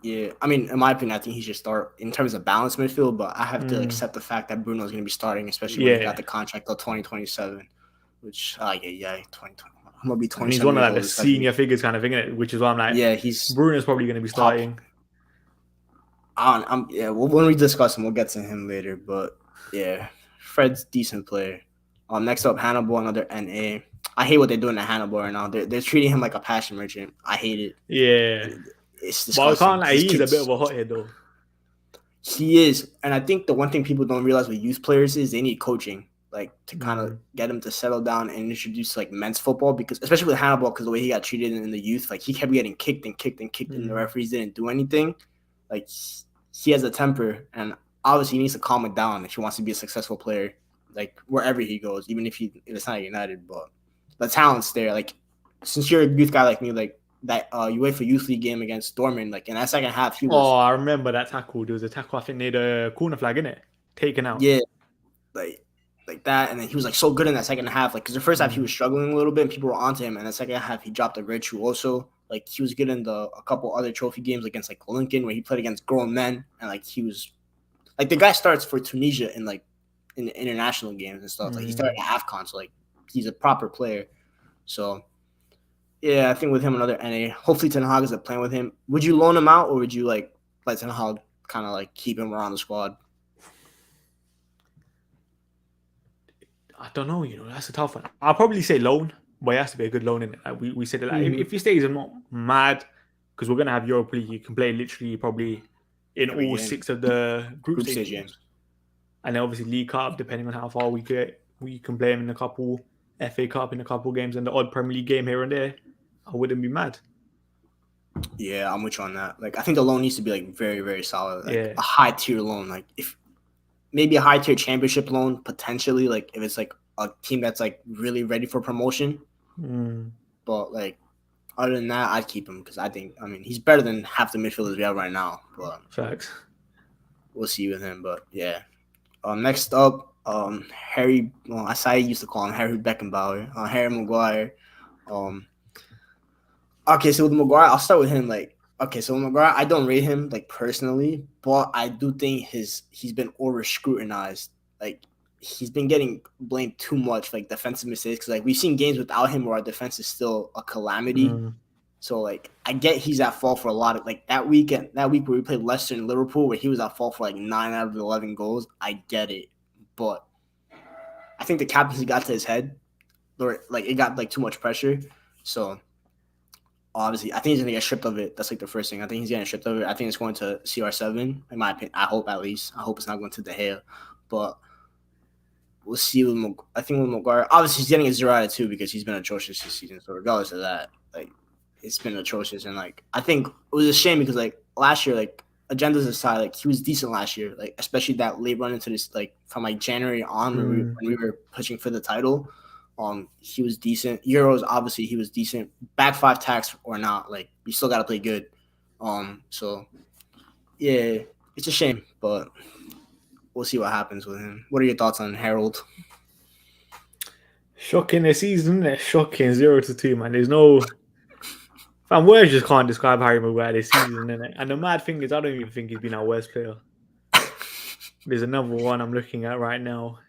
Yeah, I mean, in my opinion, I think he should start in terms of balanced midfield, but I have to accept the fact that Bruno's going to be starting, especially when he got the contract till 2027, which, 2020. I'm going to be And he's 27 one of years like the old. senior figures kind of thing, innit? Which is why I'm like, Yeah, he's Bruno's probably going to be top. starting. When we discuss him, we'll get to him later, but yeah, Fred's decent player. Next up, Hannibal, another NA. I hate what they're doing to Hannibal right now. They're treating him like a passion merchant. I hate it. Yeah. It's But I disgusting. can't like, he's a bit of a hothead though. He is, and I think the one thing people don't realize with youth players is they need coaching, like to kind of get him to settle down and introduce like men's football. Because especially with Hannibal, because the way he got treated in the youth, like he kept getting kicked, and the referees didn't do anything. Like he has a temper, and obviously he needs to calm it down if he wants to be a successful player, like wherever he goes, even if it's not United. But the talent's there. Like since you're a youth guy like me, like that you wait for youth league game against Dortmund, like in that second half he was. Oh, I remember that tackle. There was a tackle I think near the corner flag, innit? Taken out. Yeah, like that, and then he was like so good in that second half. Like because the first half he was struggling a little bit, and people were onto him, and the second half he dropped a virtuoso. Like he was good in a couple other trophy games against like Lincoln, where he played against grown men, and like he was like the guy starts for Tunisia in in the international games and stuff. Like he started at AFCON, so like he's a proper player. So yeah, I think with him another NA. Hopefully Ten Hag is a plan with him. Would you loan him out, or would you like let Ten Hag kind of like keep him around the squad? I don't know, that's a tough one. I'll probably say loan, but it has to be a good loan in it. Like we said it like if he stays, I'm not mad because we're gonna have Europa League. You can play literally probably in Every all game. 6 of the group stage stage games. And then obviously League Cup, depending on how far we get, we can play him in a couple FA Cup in a couple games and the odd Premier League game here and there. I wouldn't be mad. Yeah, I'm with you on that. Like I think the loan needs to be like very, very solid. Like Yeah. a high tier loan. Like if maybe a high tier championship loan potentially, like if it's like a team that's like really ready for promotion. But like other than that, I'd keep him because I mean he's better than half the midfielders we have right now. But Facts. we'll see with him. But yeah. Next up, Harry. Well, I used to call him Harry Beckenbauer. Harry Maguire. Okay, so with Maguire, I'll start with him. Like, okay, so with Maguire, I don't rate him like personally, but I do think he's been over scrutinized. Like, he's been getting blamed too much, like defensive mistakes. Cause like we've seen games without him where our defense is still a calamity. So like I get he's at fault for a lot of like that week where we played Leicester and Liverpool where he was at fault for like 9 out of 11 goals. I get it, but I think the captaincy got to his head, or like it got like too much pressure. So obviously, I think he's gonna get stripped of it. That's like the first thing. I think he's getting stripped of it. I think it's going to CR7 in my opinion. I hope at least. I hope it's not going to De Gea, but we'll see I think with Maguire, obviously he's getting a 0 out of 2 because he's been atrocious this season. So regardless of that, like it's been atrocious. And like I think it was a shame because like last year, like agendas aside, like he was decent last year, like especially that late run into this like from like January on when we were pushing for the title. He was decent. Euros, obviously, he was decent. Back five tax or not, like you still got to play good. So yeah, it's a shame, but we'll see what happens with him. What are your thoughts on Harold? Shocking the season, isn't it? Shocking 0-2, man. There's no. Fam, words just can't describe Harry Maguire this season, innit? And the mad thing is, I don't even think he's been our worst player. There's another one I'm looking at right now.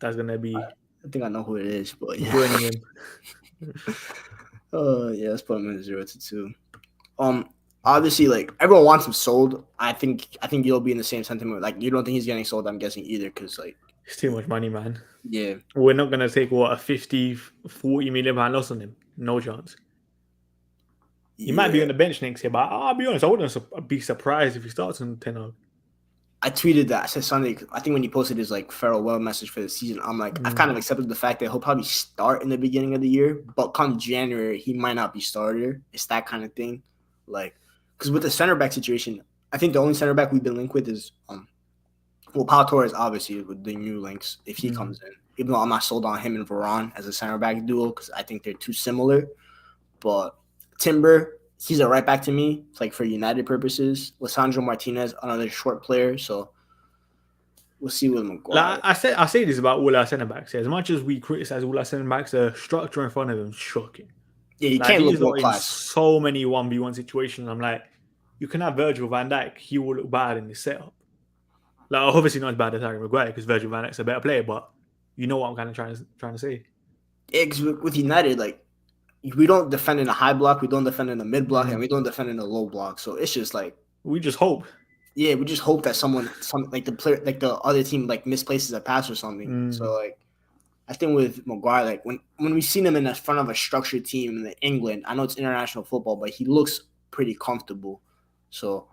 That's gonna be. I think I know who it is, but yeah. Joining him. Yeah, let's put him in 0-2. Obviously, like everyone wants him sold. I think you'll be in the same sentiment. Like you don't think he's getting sold. I'm guessing either, because like it's too much money, man. Yeah, we're not gonna take a 50-40 million pound loss on him. No chance. He might be on the bench next year, but I'll be honest, I wouldn't be surprised if he starts on 10. I tweeted that. I said Sunday. I think when he posted his like farewell message for the season, I'm like, I've kind of accepted the fact that he'll probably start in the beginning of the year, but come January, he might not be starter. It's that kind of thing. Like, because with the center back situation, I think the only center back we've been linked with is Pau Torres, obviously with the new links if he comes in. Even though I'm not sold on him and Varane as a center back duo because I think they're too similar. But Timber, he's a right back to me, like for United purposes. Lisandro Martinez, another short player, so we'll see with Maguire. Like I say this about all our centre backs. As much as we criticize all our centre backs, the structure in front of them is shocking. Yeah, you can't look world class. So many 1v1 situations. I'm like, you can have Virgil van Dijk. He will look bad in this setup. Like obviously not as bad as Harry Maguire because Virgil van Dijk's a better player, but you know what I'm kind of trying to say. Yeah, because with United, like. We don't defend in a high block, we don't defend in a mid block, and we don't defend in a low block. So it's just like we just hope. Yeah, we just hope that some like the player, like the other team, like misplaces a pass or something. So like, I think with Maguire, like when we've seen him in the front of a structured team in England, I know it's international football, but he looks pretty comfortable. So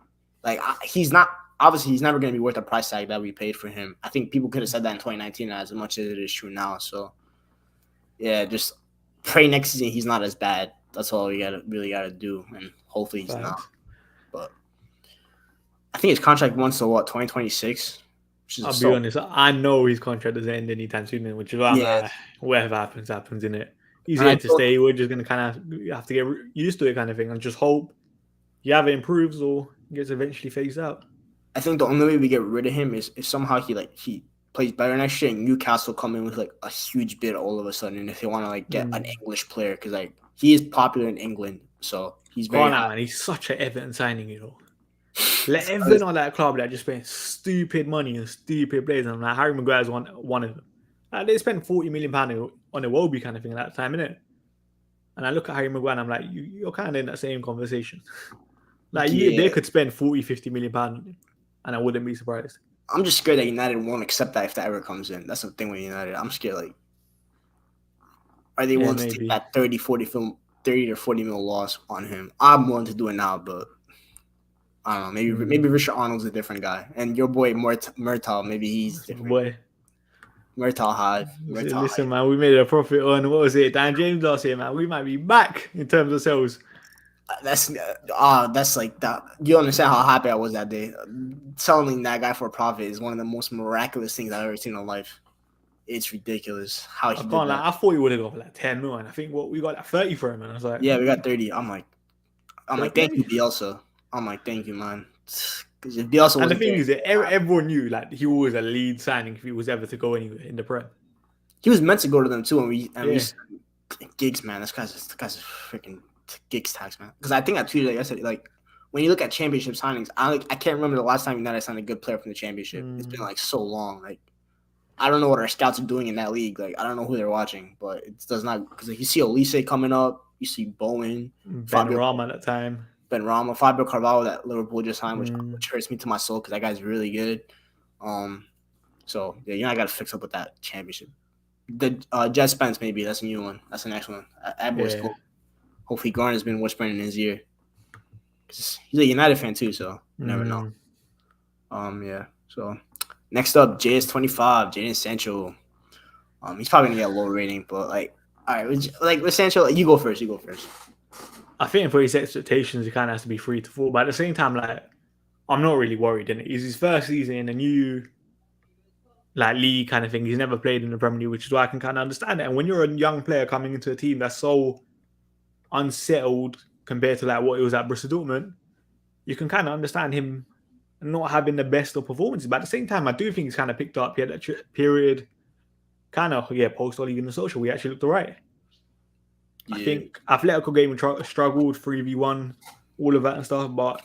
like he's not obviously he's never going to be worth the price tag that we paid for him. I think people could have said that in 2019 as much as it is true now. So yeah, just. Pray next season he's not as bad. That's all we really gotta do, and hopefully he's not. But I think his contract runs to 2026. I'll be honest. I know his contract doesn't end anytime soon, which is why I'm like, whatever happens, in it. He's here to stay. We're just gonna kind of have to get used to it, kind of thing, and just hope he either improves or gets eventually phased out. I think the only way we get rid of him is if somehow he plays better next year, and Newcastle come in with like a huge bid all of a sudden, and if they want to like get an English player, because like he is popular in England, so he's very. Man, he's such an Everton signing, you know. Let Everton on that club that just spent stupid money and stupid players, and like Harry Maguire's one of them. Like, they spent £40 million on a Iwobi kind of thing at that time, innit? And I look at Harry Maguire and I'm like, you're kind of in that same conversation. Like they could spend 40-50 million pounds on him, and I wouldn't be surprised. I'm just scared that United won't accept that if that ever comes in. That's the thing with United. I'm scared, like, are they willing to take that 30 to 40 mil loss on him? I'm willing to do it now, but I don't know. Maybe Richard Arnold's a different guy. And your boy Murtaugh, maybe he's different. Boy. Murtaugh. Listen, man, we made a profit on, what was it, Dan James last year, man. We might be back in terms of sales. That's like that. You understand how happy I was that day. Selling that guy for a profit is one of the most miraculous things I've ever seen in life. It's ridiculous how he did that. I thought he would have got for like 10 million. I think we got like 30 for him, and I was like, yeah, we got 30. I'm like, thank you, Bielsa. I'm like, thank you, man. Because if Bielsa, and the thing is that everyone knew like he was a lead signing if he was ever to go anywhere in the Prem. He was meant to go to them too, and we Giggs, man. This guy's freaking Giggs tax, man. Because I think I tweeted like I said, like when you look at championship signings, I can't remember the last time United signed a good player from the championship. It's been like so long. Like I don't know what our scouts are doing in that league. Like I don't know who they're watching, but it does not because you see Olise coming up, you see Bowen, Benrahma at that time, Fabio Carvalho that Liverpool just signed, which hurts me to my soul because that guy's really good. So yeah, United got to fix up with that championship. The Jet Spence maybe that's a new one. That's the next one. That boy's cool. Hopefully, Garner's been whispering in his ear. He's a United fan too, so you never know. Yeah. So next up, JS25, Jadon Sancho. He's probably gonna get a low rating, but like, all right, like with Sancho, you go first. I think for his expectations, he kind of has to be 3 to 4. But at the same time, like, I'm not really worried. And it's his first season in a new like league kind of thing. He's never played in the Premier League, which is why I can kind of understand it. And when you're a young player coming into a team that's so unsettled compared to like what it was at Borussia Dortmund, you can kind of understand him not having the best of performances. But at the same time, I do think he's kind of picked up. He had that period, kind of post Ole in the social. We actually looked alright. I think Atletico game struggled 3v1, all of that and stuff, but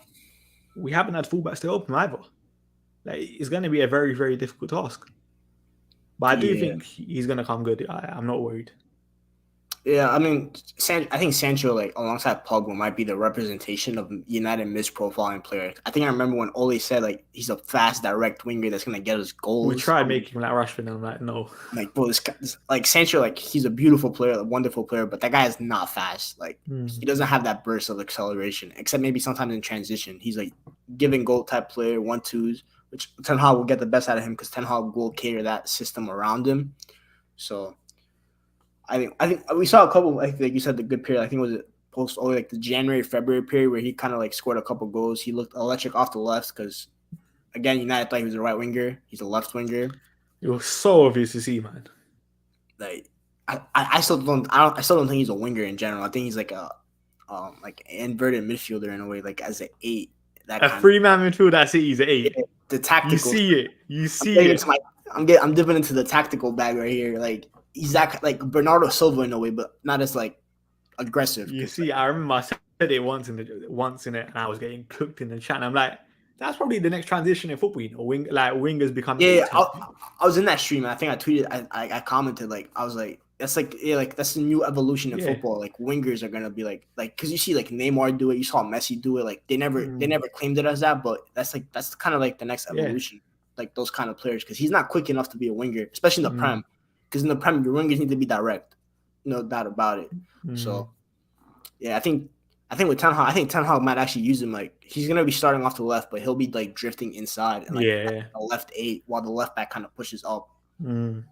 we haven't had fullbacks to help him either. Like, it's going to be a very, very difficult task. But I do think he's going to come good. I'm not worried. Yeah, I mean, I think Sancho, like, alongside Pogba, might be the representation of United misprofiling players. I think I remember when Ole said, like, he's a fast, direct winger that's going to get us goals. We tried making him like Rashford, and I'm like, no. Like, bro, like, Sancho, like, he's a beautiful player, a wonderful player, but that guy is not fast. Like, he doesn't have that burst of acceleration, except maybe sometimes in transition. He's, like, giving goal-type player, 1-2s, which Ten Hag will get the best out of him because Ten Hag will cater that system around him. So I think we saw a couple, like you said, the good period. I think it was post only like the January, February period where he kind of like scored a couple goals. He looked electric off the left because, again, United thought he was a right winger. He's a left winger. It was so obvious to see, man. Like I still don't think he's a winger in general. I think he's like a like inverted midfielder in a way, like as an 8. That a 3-man midfielder, that's it. He's an 8. Yeah, the tactical. You see it. I'm dipping into the tactical bag right here. Like, he's that like Bernardo Silva in a way, but not as like aggressive. You see, I remember I said it once in it, and I was getting cooked in the chat. And I'm like, that's probably the next transition in football. You know, wingers become. Yeah, I was in that stream. I think I tweeted. I commented like I was like, that's like that's the new evolution in football. Like, wingers are gonna be like because you see like Neymar do it, you saw Messi do it. Like they never claimed it as that, but that's kind of like the next evolution. Like those kind of players, because he's not quick enough to be a winger, especially in the Prem. Because in the Prem, your wingers need to be direct, no doubt about it. So, yeah, I think with Ten Hag might actually use him. Like, he's gonna be starting off the left, but he'll be like drifting inside and like a left 8 while the left back kind of pushes up.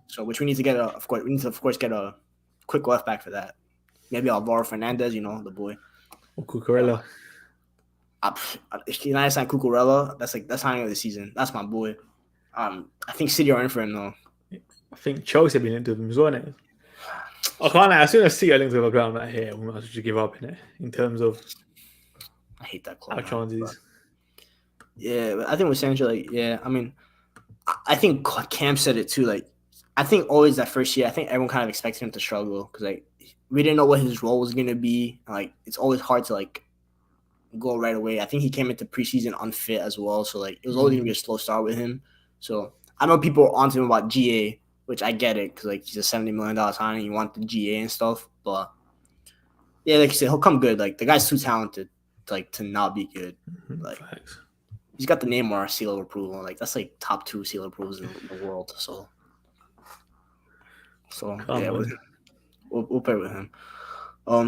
So, which we need to get of course get a quick left back for that. Maybe Alvaro Fernandez, the boy. Or Cucurella. If United sign Cucurella, that's signing of the season. That's my boy. I think City are in for him though. I think Chelsea have been into him as well. I can't. As soon as City are linked to the club, I'm like, here, we might as well just give up in terms of. I hate that club. Our chances. Yeah, but I think with Sancho, like, I mean, I think Cam said it too. Like, I think always that first year, I think everyone kind of expected him to struggle because like we didn't know what his role was gonna be. Like, it's always hard to like go right away. I think he came into preseason unfit as well, so like it was always gonna be a slow start with him. So I know people are onto him about GA, which I get it because like he's a $70 million signing. You want the GA and stuff, but yeah, like you said, he'll come good. Like, the guy's too talented to not be good. Like, he's got the Neymar seal of approval. Like, that's like top 2 seal approvals in the world. So yeah, we'll play with him.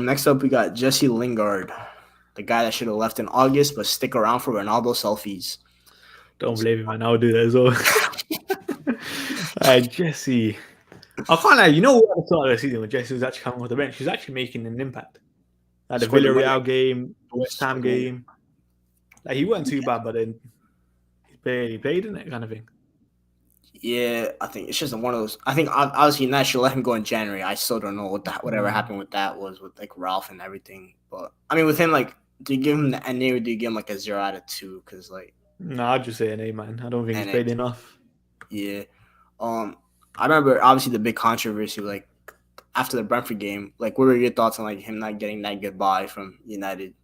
Next up we got Jesse Lingard, the guy that should have left in August but stick around for Ronaldo selfies. Don't blame him, man. I'll do that as well. Jesse. I can't lie. You know what? At the start of the season when Jesse was actually coming off the bench, he was actually making an impact. Like the Villarreal game, the West Ham game. Like, he wasn't too bad, but then he barely played in it kind of thing. Yeah, I think it's just one of those. I think obviously United should let him go in January. I still don't know whatever happened with that was with like Ralph and everything. But I mean, with him, like, do you give him an A or do you give him like a 0 out of 2? Because like. No, I'd just say an A, man. I don't think he's played enough. Yeah. I remember obviously the big controversy, like after the Brentford game. Like, what were your thoughts on like him not getting that goodbye from United?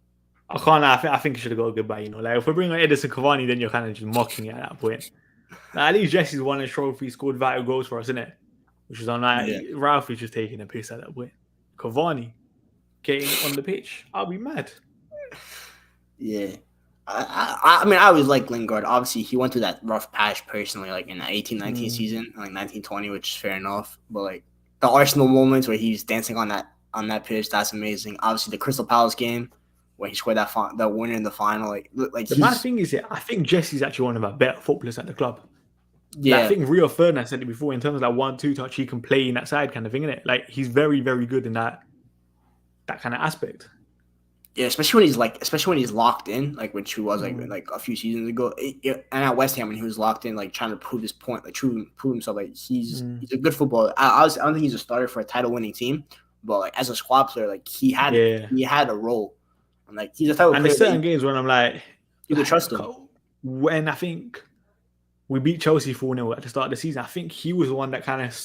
I can't. I think he should have got a goodbye. Like, if we bring on Edison Cavani, then you're kind of just mocking it at that point. Like, at least Jesse's won a trophy, scored vital goals for us, innit? Which is on like Ralph is just taking a piss at that point. Cavani getting on the pitch, I'll be mad. Yeah. I mean, I always like Lingard. Obviously, he went through that rough patch personally, like in the 18-19 season, like 19-20, which is fair enough. But like the Arsenal moments where he's dancing on that pitch, that's amazing. Obviously, the Crystal Palace game where he scored that winner in the final, like the mad thing is, I think Jesse's actually one of our better footballers at the club. Yeah, like, I think Rio Ferdinand said it before in terms of that 1-2 touch, he can play in that side kind of thing, innit? Like, he's very, very good in that kind of aspect. Yeah, especially when he's locked in, like which he was like a few seasons ago, and at West Ham when he was locked in, like trying to prove his point, like prove himself, like he's a good footballer. I don't think he's a starter for a title winning team, but like as a squad player, like he had a role, and like he's a type of And player there's certain games when I'm like, you can trust him. When I think we beat Chelsea 4-0 at the start of the season, I think he was the one that kind of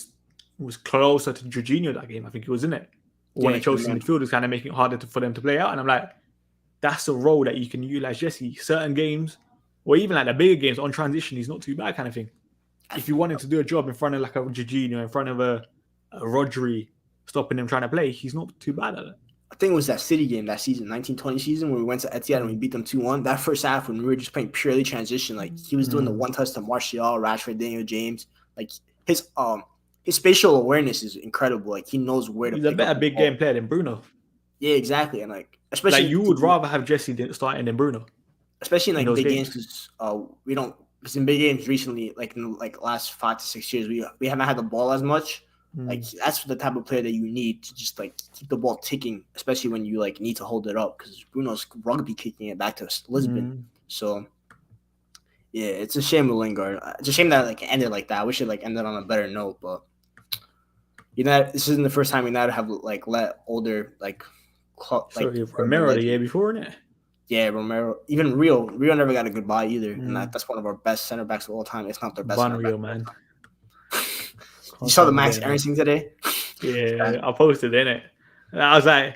was closer to Jorginho that game. I think he was in it. One of Chelsea's midfielders kind of making it harder for them to play out. And I'm like, that's a role that you can utilize Jesse. Certain games, or even like the bigger games on transition, he's not too bad kind of thing. If you wanted to do a job in front of like a Jorginho, in front of a Rodri, stopping him trying to play, he's not too bad at it. I think it was that City game that season, 1920 season, where we went to Etihad and we beat them 2-1. That first half when we were just playing purely transition, like he was doing the one touch to Martial, Rashford, Daniel James. Like his spatial awareness is incredible. Like he knows where to. He's a better big game player than Bruno. Yeah, exactly, and like especially like you would rather have Jesse starting than Bruno, especially in like big games because we don't. Because in big games recently, like in like last 5 to 6 years, we haven't had the ball as much. Like that's the type of player that you need to just like keep the ball ticking, especially when you like need to hold it up because Bruno's rugby kicking it back to Lisbon. So yeah, it's a shame with Lingard. It's a shame that like it ended like that. I wish it like ended on a better note, but this isn't the first time United have like let older like Romero the year before, isn't it? Yeah, Romero. Even Rio never got a goodbye either, and that's one of our best center backs of all time. It's not their best. Rio, man. You saw the Max Aronson today? Yeah, I posted in it. I was like,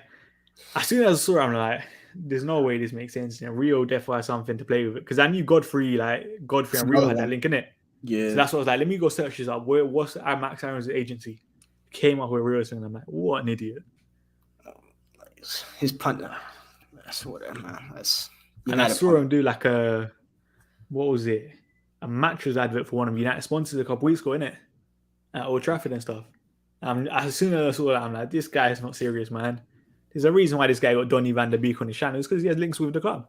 as soon as I saw it, I'm like, there's no way this makes sense. And Rio definitely has something to play with it because I knew Godfrey and Rio had that link in it. Yeah. So that's what I was like. Let me go search this up. What's Max Aronson's agency? Came up with Rio, and I'm like, what an idiot. His punt. That's whatever, man. And I saw him do like a mattress advert for one of United sponsors a couple weeks ago, innit? At Old Trafford and stuff. As soon as I saw that, I'm like, this guy is not serious, man. There's a reason why this guy got Donny van der Beek on his channel. It's because he has links with the club.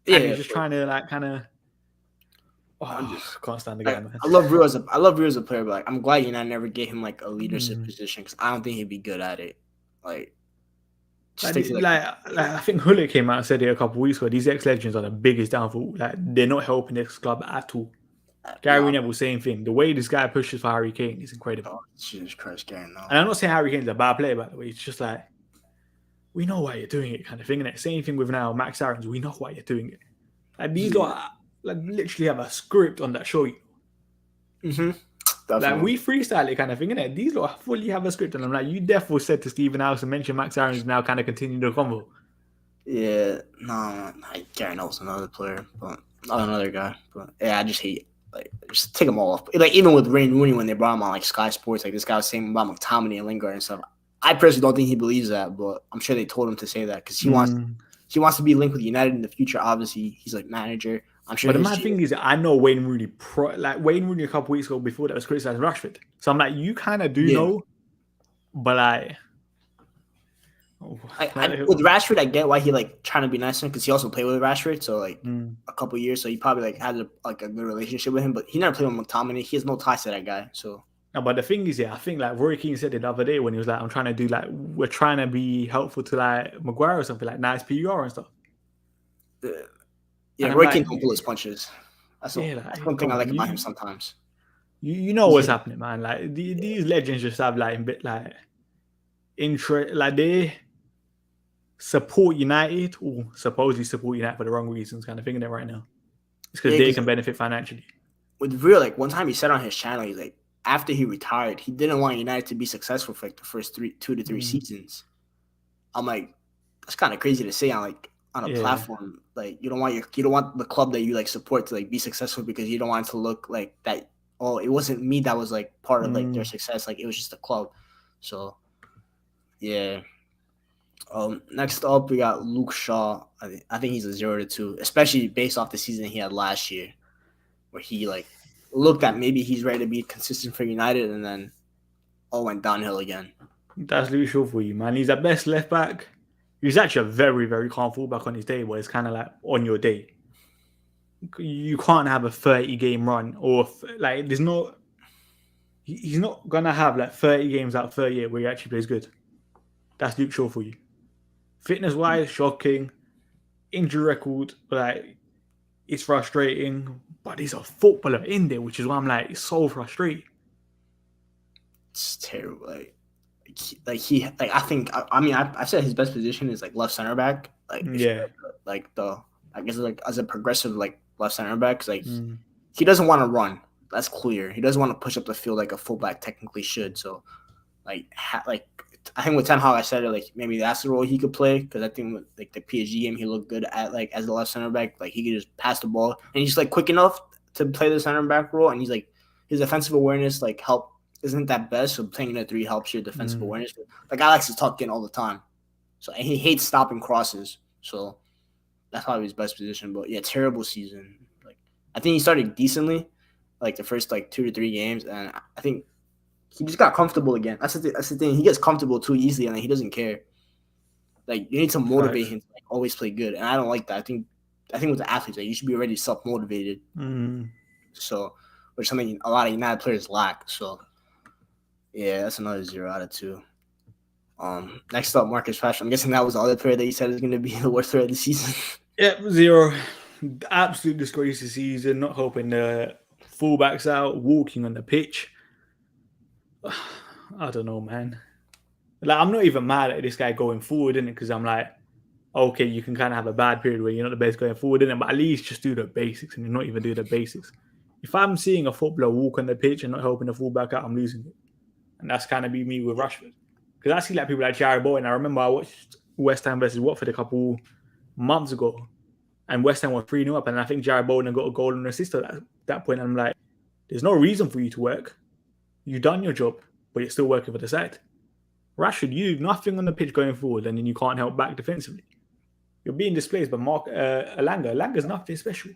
Yeah, and he's just trying to like kind of. I can't stand the guy, man. I love Rio as a player, but like, I'm glad United never gave him like a leadership position because I don't think he'd be good at it. Like I think Hullet came out and said it a couple of weeks ago. These ex-legends are the biggest downfall. Like they're not helping this club at all. Gary Neville, same thing. The way this guy pushes for Harry Kane is incredible. Oh, Jesus Christ, Gary! No. And I'm not saying Harry Kane's a bad player, by the way. It's just like we know why you're doing it, kind of thing. And same thing with now Max Aarons. We know why you're doing it. Like these lot, like literally have a script on that show. Like we freestyle it, kind of thing, innit? These lot fully have a script, and I'm like, you definitely said to Stephen House and mentioned Max Aarons now, kind of continue the convo. Yeah, no, Gary Neville's another player, but not another guy. But yeah, I just hate. Like, just take them all off. Like, even with Wayne Rooney, when they brought him on, like, Sky Sports, like, this guy was saying about McTominay and Lingard and stuff. I personally don't think he believes that, but I'm sure they told him to say that because he wants to be linked with United in the future. Obviously, he's, like, manager. I'm sure. But the mad thing is, I know Wayne Rooney, Wayne Rooney a couple weeks ago before that was criticizing Rashford. So I'm like, you kind of do know, but like... with Rashford, I get why he like trying to be nice to him because he also played with Rashford, so like a couple years, so he probably like had a good relationship with him. But he never played with McTominay. He has no ties to that guy. So no, but the thing is, I think like Roy Keane said it the other day when he was like, "I'm trying to do like we're trying to be helpful to like Maguire or something like nice PR and stuff." Yeah, Roy Keane don't pull his punches. That's one thing I like about him sometimes. You know what's happening, man. Like these legends just have like a bit like interest, like they support United or supposedly support United for the wrong reasons, kind of thinking it right now. It's because they can benefit financially. With Real, like one time he said on his channel, he's like, after he retired, he didn't want United to be successful for like the first 2 to 3 seasons. I'm like, that's kind of crazy to say on a platform. Like you don't want the club that you like support to like be successful because you don't want it to look like that. Oh, it wasn't me that was like part of like their success. Like it was just the club. So yeah. Next up, we got Luke Shaw. I think he's a 0-2, especially based off the season he had last year, where he like looked at maybe he's ready to be consistent for United, and then all went downhill again. That's Luke Shaw for you, man. He's at best left back. He's actually a very, very calm fullback on his day, where it's kind of like on your day. You can't have a 30-game run, or like there's no. He's not gonna have like 30 games out of 30 where he actually plays good. That's Luke Shaw for you. Fitness-wise, shocking. Injury record, like, it's frustrating. But there's a footballer in there, which is why I'm like, it's so frustrating. It's terrible. I think I said his best position is like left center back. Like if Yeah. like the I guess like as a progressive like left center back, 'cause, like he doesn't want to run. That's clear. He doesn't want to push up the field like a fullback technically should. So like I think with Ten Hag, I said it like maybe that's the role he could play, because I think with like the PSG game he looked good at like as a left center back. Like he could just pass the ball and he's like quick enough to play the center back role, and he's like his defensive awareness like help isn't that best. So playing in a 3 helps your defensive awareness. But the guy likes to tuck in all the time, so and he hates stopping crosses. So that's probably his best position. But yeah, terrible season. Like I think he started decently, like the first like 2 to 3 games, and I think he just got comfortable again. That's the thing. He gets comfortable too easily, and he doesn't care. Like you need to motivate him to like, always play good, and I don't like that. I think with the athletes, like, you should be already self motivated. So, which is something a lot of United players lack. So, yeah, that's another 0 out of 2. Next up, Marcus Rashford. I'm guessing that was the other player that you said is going to be the worst player of the season. Yep, 0. Absolute disgrace this season. Not helping the fullbacks out, walking on the pitch. I don't know, man. Like, I'm not even mad at this guy going forward, innit? Because I'm like, okay, you can kind of have a bad period where you're not the best going forward, innit? But at least just do the basics, and you're not even doing the basics. If I'm seeing a footballer walk on the pitch and not helping the fullback out, I'm losing it. And that's kind of be me with Rashford. Because I see like people like Jared Bowen. I remember I watched West Ham versus Watford a couple months ago, and West Ham were 3-0 up, and I think Jared Bowen got a goal and an assist at that point. And I'm like, there's no reason for you to work. You've done your job, but you're still working for the side. Rashford, you nothing on the pitch going forward, and then you can't help back defensively. You're being displaced by Elanga. Elanga's nothing special.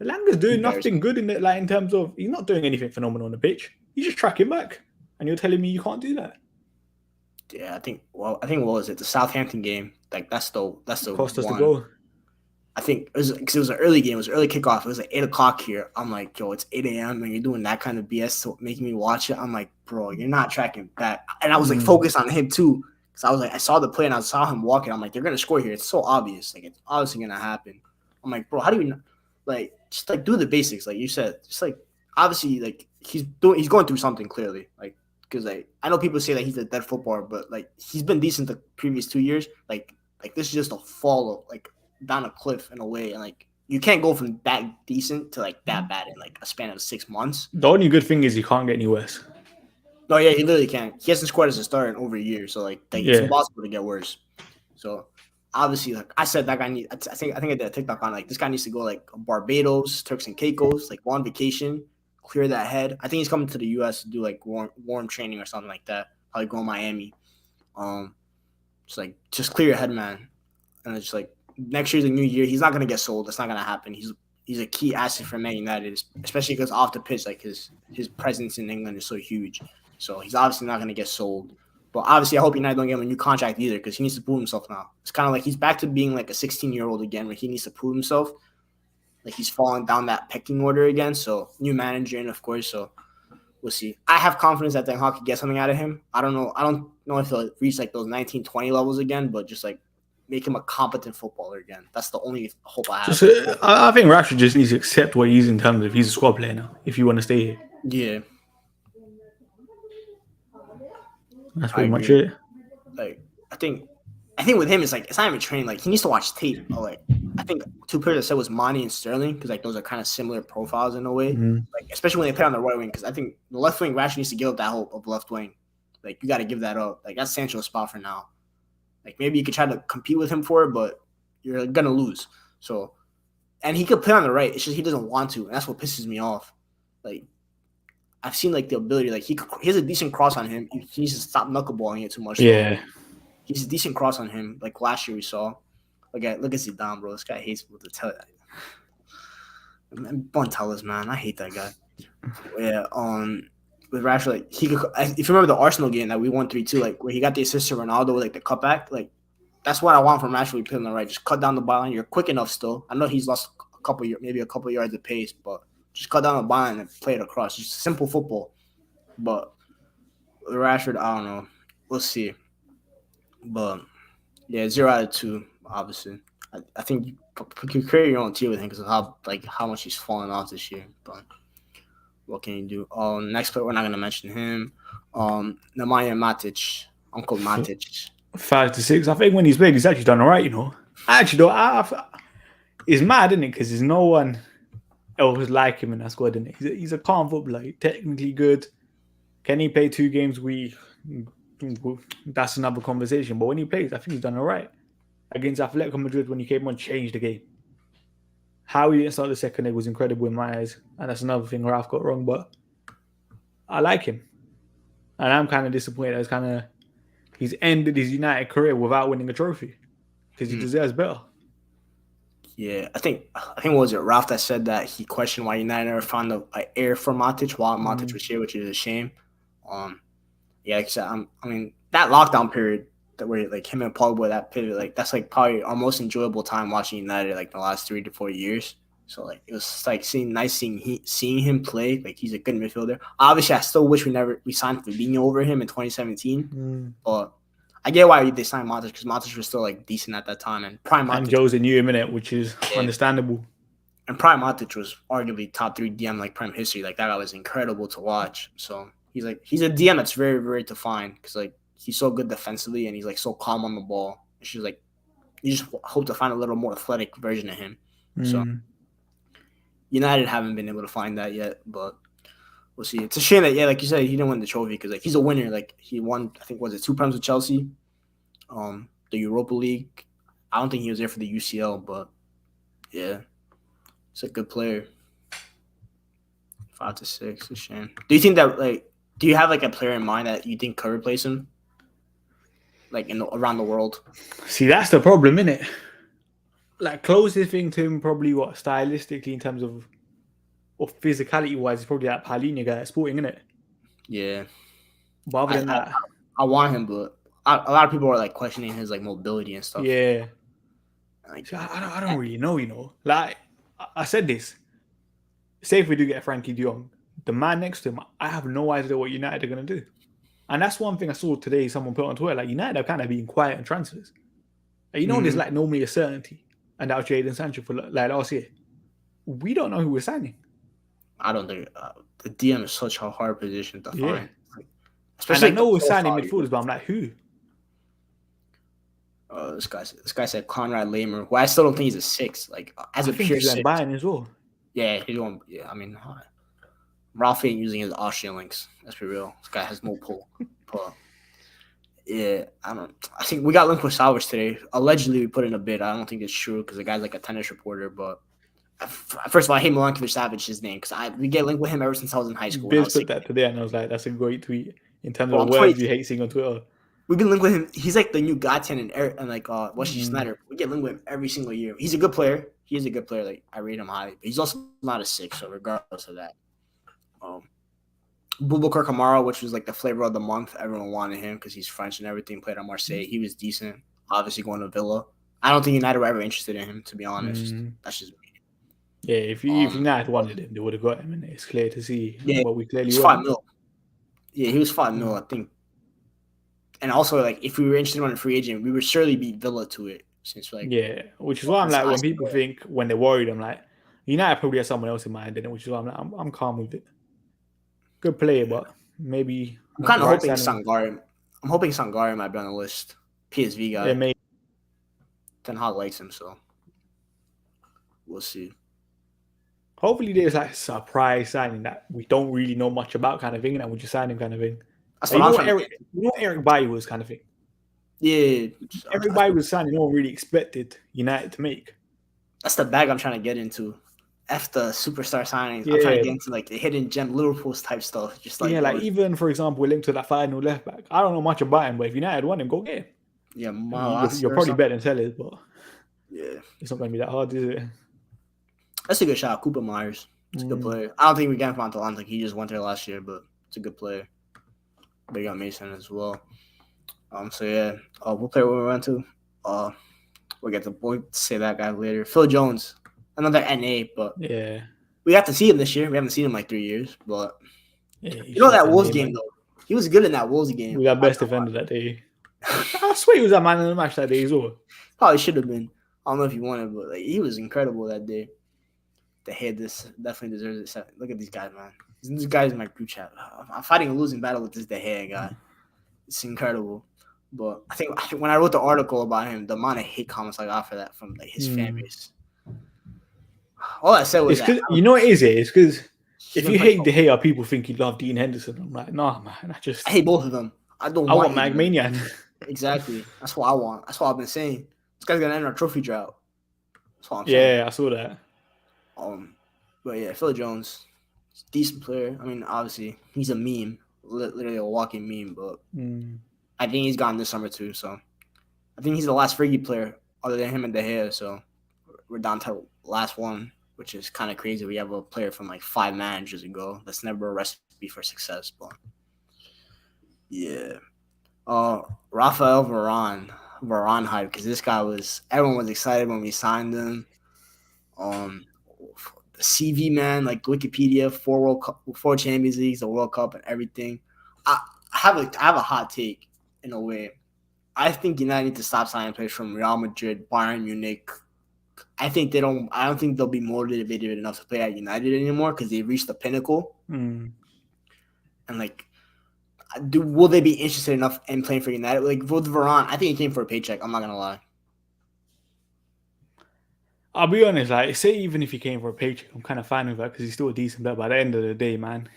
Elanga's doing nothing good in terms of he's not doing anything phenomenal on the pitch. He's just tracking back, and you're telling me you can't do that. Yeah, I think what was it, the Southampton game? Like that's the cost us the goal. I think it was because it was an early game. It was an early kickoff. It was like 8 o'clock here. I'm like, yo, it's 8 a.m. and you're doing that kind of BS to making me watch it. I'm like, bro, you're not tracking back. And I was like focused on him too, because I was like, I saw the play and I saw him walking. I'm like, they're gonna score here. It's so obvious. Like it's obviously gonna happen. I'm like, bro, how do you like just like do the basics? Like you said, just like obviously like he's going through something clearly. Like because like I know people say that he's a dead footballer, but like he's been decent the previous 2 years. Like this is just a fall of like down a cliff in a way, and like you can't go from that decent to like that bad in like a span of 6 months. The only good thing is he can't get any worse. No, yeah, he literally can't. He hasn't scored as a starter in over a year, so like it's impossible to get worse. So obviously, like I said, that guy needs. I think I did a TikTok on like this guy needs to go like Barbados, Turks and Caicos, like go on vacation, clear that head. I think he's coming to the U.S. to do like warm training or something like that. Probably go to Miami. It's like just clear your head, man, and it's like. Next year's a new year. He's not gonna get sold. That's not gonna happen. He's a key asset for Man United, especially because off the pitch, like his presence in England is so huge. So he's obviously not gonna get sold. But obviously, I hope United don't give him a new contract either, because he needs to prove himself now. It's kind of like he's back to being like a 16-year-old again, where he needs to prove himself. Like he's falling down that pecking order again. So new manager, and of course, so we'll see. I have confidence that Ten Hag can get something out of him. I don't know if he'll reach like those 19-20 levels again, but just like make him a competent footballer again. That's the only hope I have. I think Rashford just needs to accept what he is in terms of he's a squad player now, if you want to stay here. Yeah. That's pretty much it. Like I think with him it's like it's not even training. Like he needs to watch tape. Like I think 2 players I said was Mane and Sterling, because like those are kind of similar profiles in a way. Like especially when they play on the right wing, because I think the left wing Rashford needs to give up that hope of left wing. Like you got to give that up. Like that's Sancho's spot for now. Like maybe you could try to compete with him for it, but you're gonna lose. So, and he could play on the right. It's just he doesn't want to, and that's what pisses me off. Like I've seen like the ability. Like he has a decent cross on him. He needs to stop knuckleballing it too much. Yeah, he's a decent cross on him. Like last year we saw. Look at Zidane, bro. This guy hates what to tell. Bontelas, man. I hate that guy. Yeah. With Rashford, like he could. If you remember the Arsenal game that we won 3-2, like where he got the assist to Ronaldo with like the cutback, like that's what I want from Rashford. We play on the right, just cut down the byline. You're quick enough still. I know he's lost maybe a couple yards of pace, but just cut down the byline and play it across. Just simple football. But with Rashford, I don't know. We'll see. But Yeah, 0 out of 2. Obviously, I think you can create your own tier with him because of how much he's fallen off this year. But what can you do? Next player, we're not gonna mention him. Nemanja Matic, Uncle Matic. 5 to 6. I think when he's played, he's actually done all right. Actually, though, it's mad, isn't it? Because there's no one else like him in that squad, isn't it? He's a calm footballer, technically good. Can he play 2 games a week? That's another conversation. But when he plays, I think he's done all right. Against Atletico Madrid, when he came on, changed the game. How he didn't start the second leg was incredible in my eyes. And that's another thing Ralph got wrong. But I like him. And I'm kind of disappointed. He's ended his United career without winning a trophy. Because he deserves better. Yeah, I think what was it Ralph that said that he questioned why United never found an heir for Matic while Matic was here, which is a shame. Yeah, like I said, I mean that lockdown period that where like him and Pogba, that pivot, like that's like probably our most enjoyable time watching United like the last 3 to 4 years. So like it was like seeing him play. Like he's a good midfielder. Obviously, I still wish we signed Fabinho over him in 2017, but I get why they signed Matic because Matic was still like decent at that time, and prime Matic. And Jose knew him in it, which is understandable. And prime Matic was arguably top 3 DM like prime history. Like that guy was incredible to watch. So he's a DM that's very very to find because like he's so good defensively and he's like so calm on the ball. It's just like you just hope to find a little more athletic version of him. So United haven't been able to find that yet, but we'll see. It's a shame that like you said, he didn't win the trophy because like he's a winner. Like he won, I think was it 2 Prems with Chelsea, the Europa League. I don't think he was there for the UCL, but yeah, he's a good player. 5 to 6, a shame. Do you think that do you have like a player in mind that you think could replace him, like around the world? See, that's the problem, innit? Like closest thing to him, probably stylistically in terms of or physicality wise, is probably that Paulinho guy at Sporting, innit? Yeah. But other than that, I want him, but a lot of people are like questioning his like mobility and stuff. Yeah. Like, I don't really know, Like I said this. Say if we do get Frankie de Jong, the man next to him, I have no idea what United are gonna do. And that's one thing I saw today. Someone put on Twitter, like United are kind of being quiet on transfers. Like, there's like normally a certainty, and that was Jadon Sancho for like last year. We don't know who we're signing. I don't think the DM is such a hard position to find. Especially and I know we're signing midfielders, but I'm like, who? This guy said Conrad Lamer, who I still don't think he's a 6. Like as a pure 6. Bayern as well. Yeah, he's going. Yeah, I mean, Ralph ain't using his Austrian links. Let's be real. This guy has no pull. But yeah, I think we got linked with Salvage today. Allegedly, we put in a bid. I don't think it's true because the guy's like a tennis reporter. But first of all, I hate Milankovic Savic, his name, because we get linked with him ever since I was in high school. Biz put that today, and I was like, that's a great tweet in terms of words you hate seeing on Twitter. We've been linked with him. He's like the new Gaten and like Wesley Sneijder. We get linked with him every single year. He's a good player. He is a good player. Like I rate him highly, but he's also not a 6. So regardless of that, Boubacar Kamara, which was like the flavor of the month, everyone wanted him because he's French and everything. Played at Marseille. He was decent. Obviously going to Villa. I don't think United were ever interested in him, to be honest. That's just me. Yeah, if United wanted him, they would have got him, and it's clear to see what we clearly want. 5 mil. Yeah, he was 5 mil, I think. And also, like, if we were interested in a free agent, we would surely beat Villa to it. Since which is why I'm like, when people think, when they're worried, I'm like, United probably has someone else in mind, which is why I'm like, I'm calm with it. Good player, but maybe I'm kind of hoping Sangare. I'm hoping Sangare might be on the list. PSV guy. Yeah, maybe. Ten Hag likes him, so we'll see. Hopefully, there's like a surprise signing that we don't really know much about, kind of thing, and we just sign him, kind of thing. That's what Eric Bailly was, kind of thing. Yeah, everybody was signing. No one really expected United to make. That's the bag I'm trying to get into. F the superstar signings. I'm trying to get into like the hidden gem Liverpool's type stuff. Just like like even for example, we're linked to that final left back. I don't know much about him, but if United want him, go get him. Yeah, you're probably better than sellers, but yeah, it's not going to be that hard, is it? That's a good shot, Cooper Myers. It's a good player. I don't think we get him from Atalanta. He just went there last year, but it's a good player. They got Mason as well. So yeah, what player we went to? We'll say that guy later. Phil Jones, another NA, but yeah, we got to see him this year. We haven't seen him like 3 years, but yeah, that Wolves game though, he was good in that Wolves game. We got best defender that day. I swear he was that man in the match that day as well. Probably should have been. I don't know if he won it, but like he was incredible that day. The head this definitely deserves it. Look at these guys, man. These guys in my group chat. I'm fighting a losing battle with this De Gea guy. It's incredible. But I think when I wrote the article about him, the amount of hate comments I got for that from like his fan base. All I said was It's because you know what it is. It's because if you hate De Gea, people think you love Dean Henderson. I'm like, nah, man. I hate both of them. I want Magmanian. Exactly. That's what I want. That's what I've been saying. This guy's gonna end our trophy drought. That's what I'm saying. Yeah, I saw that. But yeah, Phil Jones, decent player. I mean, obviously he's a meme, literally a walking meme. But I think he's gone this summer too. So I think he's the last Fergie player other than him and De Gea. So we're down to last one, which is kind of crazy. We have a player from like 5 managers ago. That's never a recipe for success. But yeah, Rafael Varane hype, because this guy everyone was excited when we signed him. The CV man, like Wikipedia, 4 Champions Leagues, the World Cup, and everything. I have a hot take in a way. I think United need to stop signing players from Real Madrid, Bayern Munich. I don't think they'll be motivated enough to play at United anymore because they've reached the pinnacle. And like, will they be interested enough in playing for United? Like with Varane, I think he came for a paycheck. I'm not gonna lie. I'll be honest, like, say even if he came for a paycheck, I'm kind of fine with that because he's still a decent player. By the end of the day, man,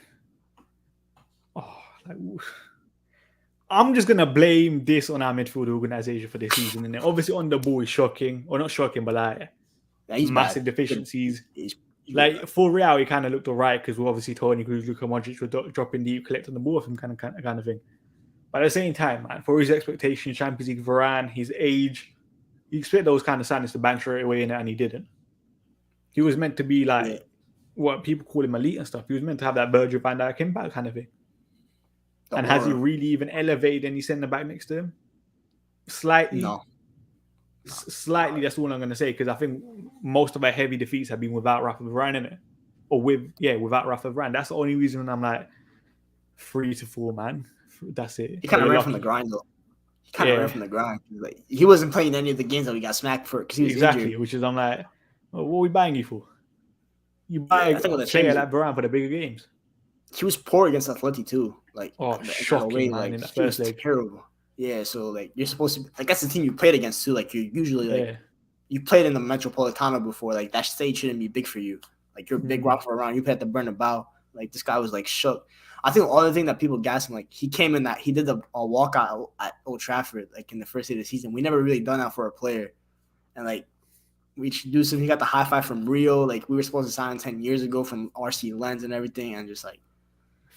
I'm just gonna blame this on our midfield organization for this season. And obviously, on the ball is shocking, or not shocking, but like he's massive bad. deficiencies. He's like bad. For Real, he kind of looked alright because we're obviously Tony Cruz, Luka Modric were dropping deep, collecting the ball from kind of thing. But at the same time, man, for his expectations, Champions League, Varane, his age. You expect those kind of signings to bang straight away in it, and he didn't. He was meant to be like what people call him elite and stuff. He was meant to have that Virgil van Dijk impact kind of thing. And has he really even elevated any centre back next to him? Slightly. No. Slightly, that's all I'm going to say, because I think most of our heavy defeats have been without Rafa Varane in it. Or without Rafa Varane. That's the only reason I'm like 3 to 4, man. That's it. He kind of ran from the grind, though. Ran from the grind. Like, he wasn't playing any of the games that we got smacked for because he was injured. Which is I'm like, well, what are we buying you for? You buy a player like Varane for the bigger games. He was poor against Atleti too. Like shocking, man, in the first leg. Terrible. Yeah, so like you're supposed to like that's the team you played against too. Like you usually like you played in the Metropolitano before. Like that stage shouldn't be big for you. Like you're a big rock for around. You played at the Bernabeu. Like this guy was like shook. I think the other thing that people gassed him, like he came in that he did a walkout at Old Trafford like in the first day of the season. We never really done that for a player, and like we introduced him. He got the high five from Rio. Like we were supposed to sign 10 years ago from RC Lens and everything, and just like.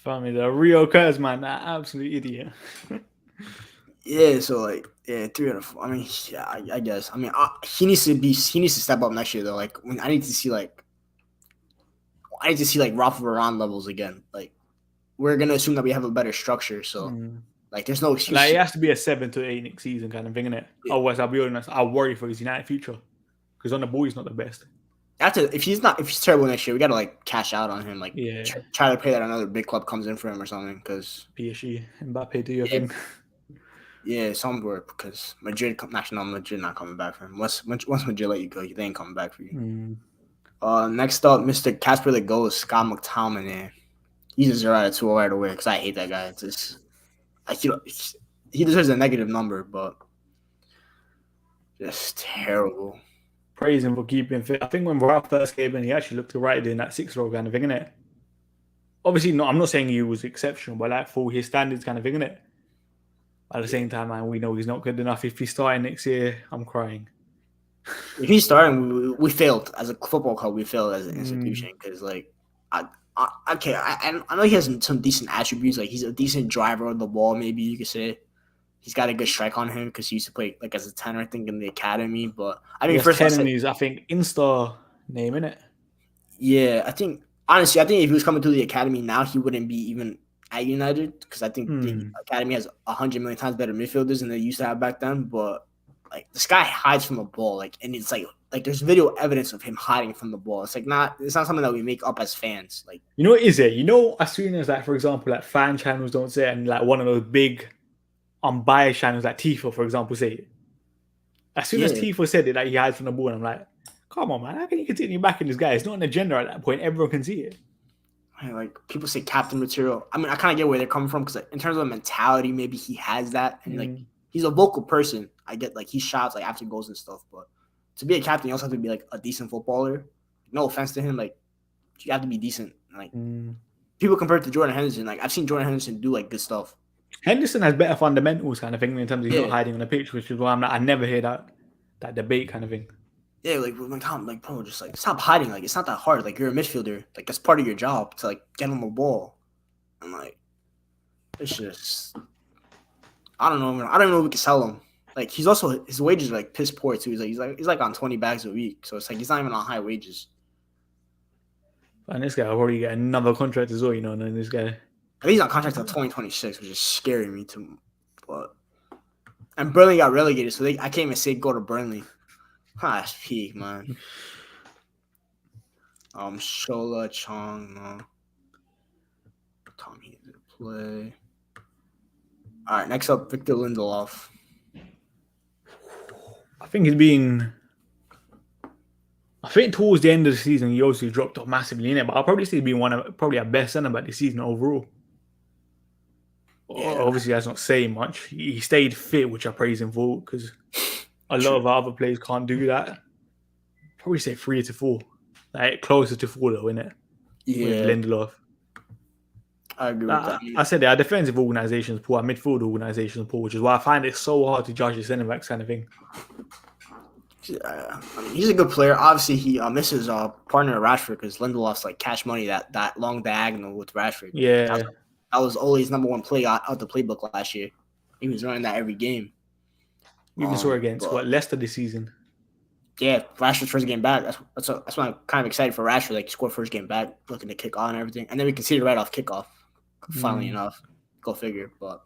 Family, the Rio Curse, man, that absolute idiot. Yeah, so like 3 out of 4. I mean, yeah, I guess. I mean, he needs to step up next year though. Like, I need to see like Rafa Varane levels again. Like, we're gonna assume that we have a better structure. So, like, there's no excuse. Like, it has to be a 7 to 8 next season kind of thing, innit? Yeah. Otherwise, I'll be honest, I'll worry for his United future because on the ball he's not the best. If he's terrible next year, we gotta like cash out on him. Like, try to pay that another big club comes in for him or something. Because PSG, Mbappe, do your thing. Yeah, somewhere because Madrid not coming back for him. Once Madrid let you go, they ain't coming back for you. Next up, Mr. Casper the Ghost, Scott McTominay. He's a 0 out of 2 right away because I hate that guy. It's just he deserves a negative number, but just terrible. Praise him for keeping fit. I think when Varane first came in, he actually looked right in that 6-role kind of thing, innit? Obviously, I'm not saying he was exceptional, but like for his standards kind of thing, innit? At the same time, man, we know he's not good enough. If he's starting next year, I'm crying. If he's starting, we failed as a football club. We failed as an institution because, like, I know he has some decent attributes. Like, he's a decent driver of the ball. Maybe you could say he's got a good strike on him because he used to play like as a 10, I think, in the academy. But I mean, first 10 is I think Insta name, innit? Yeah, I think honestly, if he was coming through the academy now, he wouldn't be even at United because I think the academy has 100 million times better midfielders than they used to have back then. But like this guy hides from the ball, like, and it's like there's video evidence of him hiding from the ball. It's not something that we make up as fans. Like, you know what is it? You know, as soon as like for example, like fan channels don't say it, and like one of those big unbiased channels like Tifa, for example, say it. As soon as Yeah, Tifa said it, like he hides from the ball, and I'm like, come on, man, how can you continue backing this guy? It's not an agenda at that point. Everyone can see it. like people say captain material. I mean, I kind of get where they're coming from because like, in terms of mentality, maybe he has that, and like he's a vocal person. I get like he shouts like after goals and stuff, but to be a captain, you also have to be like a decent footballer. No offense to him, like you have to be decent. Like people compare it to Jordan Henderson. Like I've seen Jordan Henderson do like good stuff. Henderson has better fundamentals, kind of thing, in terms of he's not Yeah, hiding on the pitch, which is why I'm like, I never hear that debate, kind of thing. yeah. Like with Tom, like bro, just like stop hiding. Like it's not that hard. Like you're a midfielder. Like that's part of your job to like get him a ball. And like it's just I don't know. Man. I don't know if we can sell him. Like he's also his wages are like piss poor too. He's like on 20 bags a week. So it's like he's not even on high wages. And this guy will probably get another contract as well, you know. And then this guy, I think he's on contract until 2026, which is scaring me too. But and Burnley got relegated, so I can't even say go to Burnley. That's peak, man. Shola Chong, no. Tom he didn't play. All right, next up, Victor Lindelof. I think he's been. I think towards the end of the season, he obviously dropped off massively in it, but I'll probably say he's been probably our best centre back this season overall. Yeah. Obviously, that's not saying much. He stayed fit, which I praise him for, because a lot of our other players can't do that. Probably say 3 to 4, like closer to 4 though, isn't it? Yeah, with Lindelof. I agree with that. I said our defensive organisation is poor, our midfield organisation is poor, which is why I find it so hard to judge the centre backs kind of thing. I mean, he's a good player. Obviously, he misses partner Rashford because Lindelof's like cash money that long diagonal with Rashford. Yeah, that was Ole's number one play out the playbook last year. He was running that every game. We even saw against Leicester this season. Yeah, Rashford's first game back. That's why I'm kind of excited for Rashford. Like, he scored first game back, looking to kick on and everything, and then we conceded right off kickoff. Finally enough, go figure. But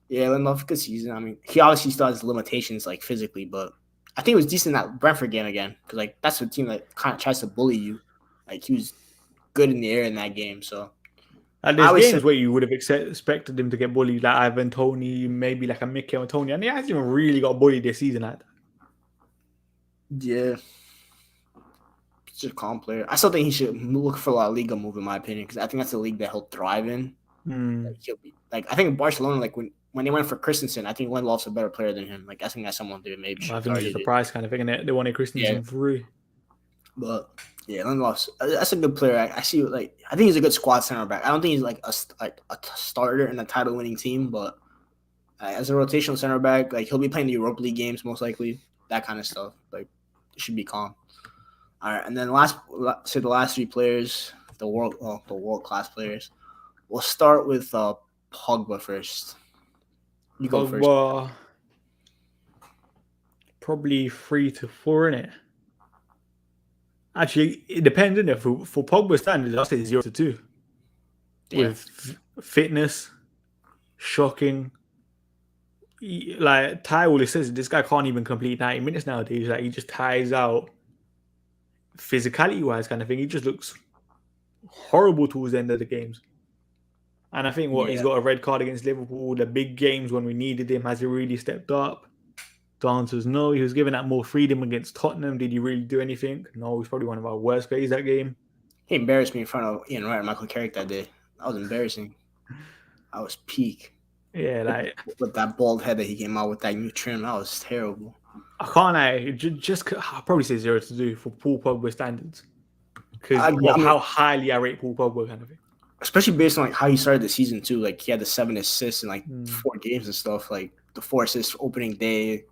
yeah, Lindelof, good season. I mean, he obviously still has limitations like physically, but I think it was decent in that Brentford game again because like that's a team that kind of tries to bully you. Like he was good in the air in that game. So and there's games where you would have expected him to get bullied, like Ivan Toney, maybe like a Mikel Tony, and he hasn't even really got bullied this season like that. Yeah. He's just a calm player. I still think he should look for La Liga move, in my opinion, because I think that's a league that he'll thrive in. Like, he'll be, like I think Barcelona, like when they went for Christensen, I think Lindelof's a better player than him. Like I think that's someone did maybe. I think it's the price kind of thing, and they wanted Christensen free. But yeah, Lindelof's that's a good player. I see. Like I think he's a good squad center back. I don't think he's like a starter in a title winning team, but as a rotational center back, like he'll be playing the Europa League games most likely. That kind of stuff. Like it should be calm. All right, and then the last 3 players, the world class players. We'll start with Pogba first. You go first. Probably 3 to 4 in it. Actually, it depends, isn't it? For Pogba standards, I'll say 0 to 2. Yeah. With fitness, shocking. Like Ty always says, this guy can't even complete 90 minutes nowadays. Like he just tires out. Physicality-wise, kind of thing, he just looks horrible towards the end of the games. And I think he's got a red card against Liverpool. The big games when we needed him, has he really stepped up? The answer is no. He was given that more freedom against Tottenham. Did he really do anything? No, he's probably one of our worst players that game. He embarrassed me in front of Ian Wright and Michael Carrick that day. That was embarrassing. I was peak. Yeah, like with that bald head that he came out with, that new trim, that was terrible. I can't I'll probably say 0 to 2 for Paul Pogba standards. Because how highly I rate Paul Pogba kind of thing. Especially based on like how he started the season too. Like he had the 7 assists in like 4 games and stuff. Like the 4 assists opening day,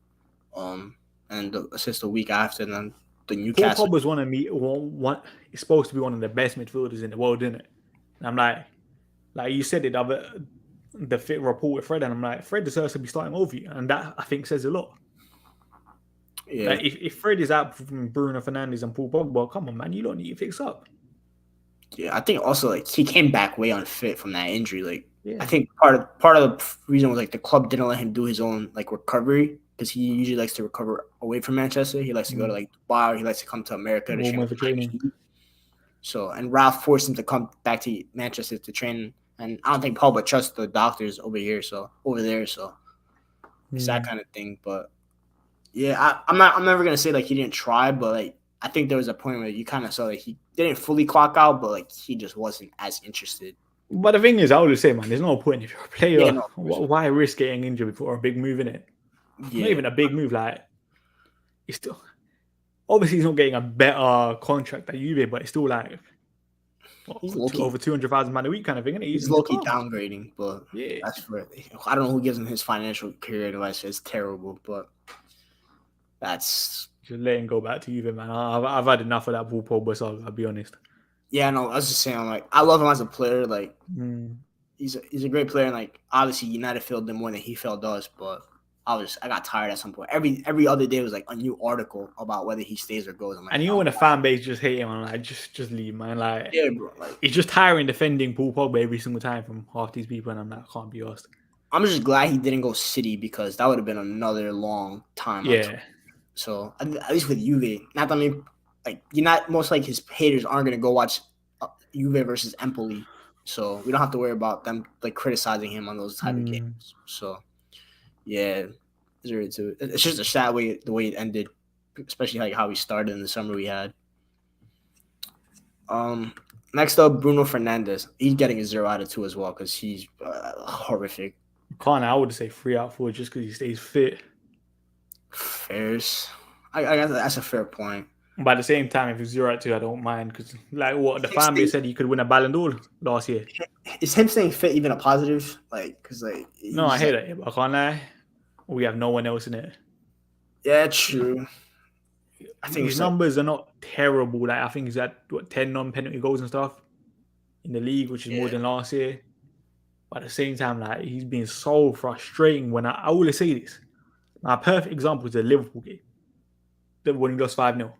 and the assist a week after, and then the Newcastle. Paul Pogba's he's supposed to be one of the best midfielders in the world, isn't it? And I'm like you said it, the fit rapport with Fred, and I'm like, Fred deserves to be starting over you, and that I think says a lot. Yeah. Like if Fred is out from Bruno Fernandes and Paul Pogba, come on, man, you don't need to fix up. Yeah, I think also like he came back way unfit from that injury. Like I think part of the reason was like the club didn't let him do his own like recovery because he usually likes to recover away from Manchester. He likes to go to like Dubai. He likes to come to America to train. So and Ralph forced him to come back to Manchester to train, and I don't think Pogba trusts the doctors over there. So it's that kind of thing. But yeah, I'm never gonna say like he didn't try, but like I think there was a point where you kind of saw like he didn't fully clock out, but like he just wasn't as interested. But the thing is, I always say, man, there's no point if you're a player. Yeah, no, Why risk getting injured before a big move in it? yeah. Not even a big move. Like, it's still obviously he's not getting a better contract at Juve, but it's still like He's over 200,000 man a week kind of thing. Isn't it? He's low-key downgrading, but yeah, that's for I don't know who gives him his financial career advice. It's terrible, but that's just letting go back to Juve, man. I've had enough of that Paul Pogba, so I'll be honest. Yeah, no, I was just saying, like, I love him as a player. Like, he's a great player, and like, obviously, United failed him more than he failed us. But I got tired at some point. Every other day was like a new article about whether he stays or goes. I'm like, and you know when the fan base just hate him, I'm like, just leave, man. Like, yeah, bro. Like, it's just tiring defending Paul Pogba every single time from half these people, and I'm like, I can't be asked. I'm just glad he didn't go City because that would have been another long time. Yeah. So at least with Juve, not that I mean, like most like his haters aren't gonna go watch Juve versus Empoli, so we don't have to worry about them like criticizing him on those type of games. So yeah, it's just a sad way the way it ended, especially like how we started in the summer we had. Next up, Bruno Fernandes. He's getting a 0 out of 2 as well because he's horrific. I would say 3 out of 4 just because he stays fit. Fairs. I guess that's a fair point. But at the same time, if it's 0 out of 2, I don't mind because, like, what the fan base said, he could win a Ballon d'Or last year. Is him staying fit even a positive? Like, because like no, I hate it. But I can't lie. We have no one else in it. Yeah, true. I think his numbers are not terrible. Like, I think he's at 10 non-penalty goals and stuff in the league, which is more than last year. But at the same time, like, he's been so frustrating. When I always say this, my perfect example is the Liverpool game, when he lost 5-0.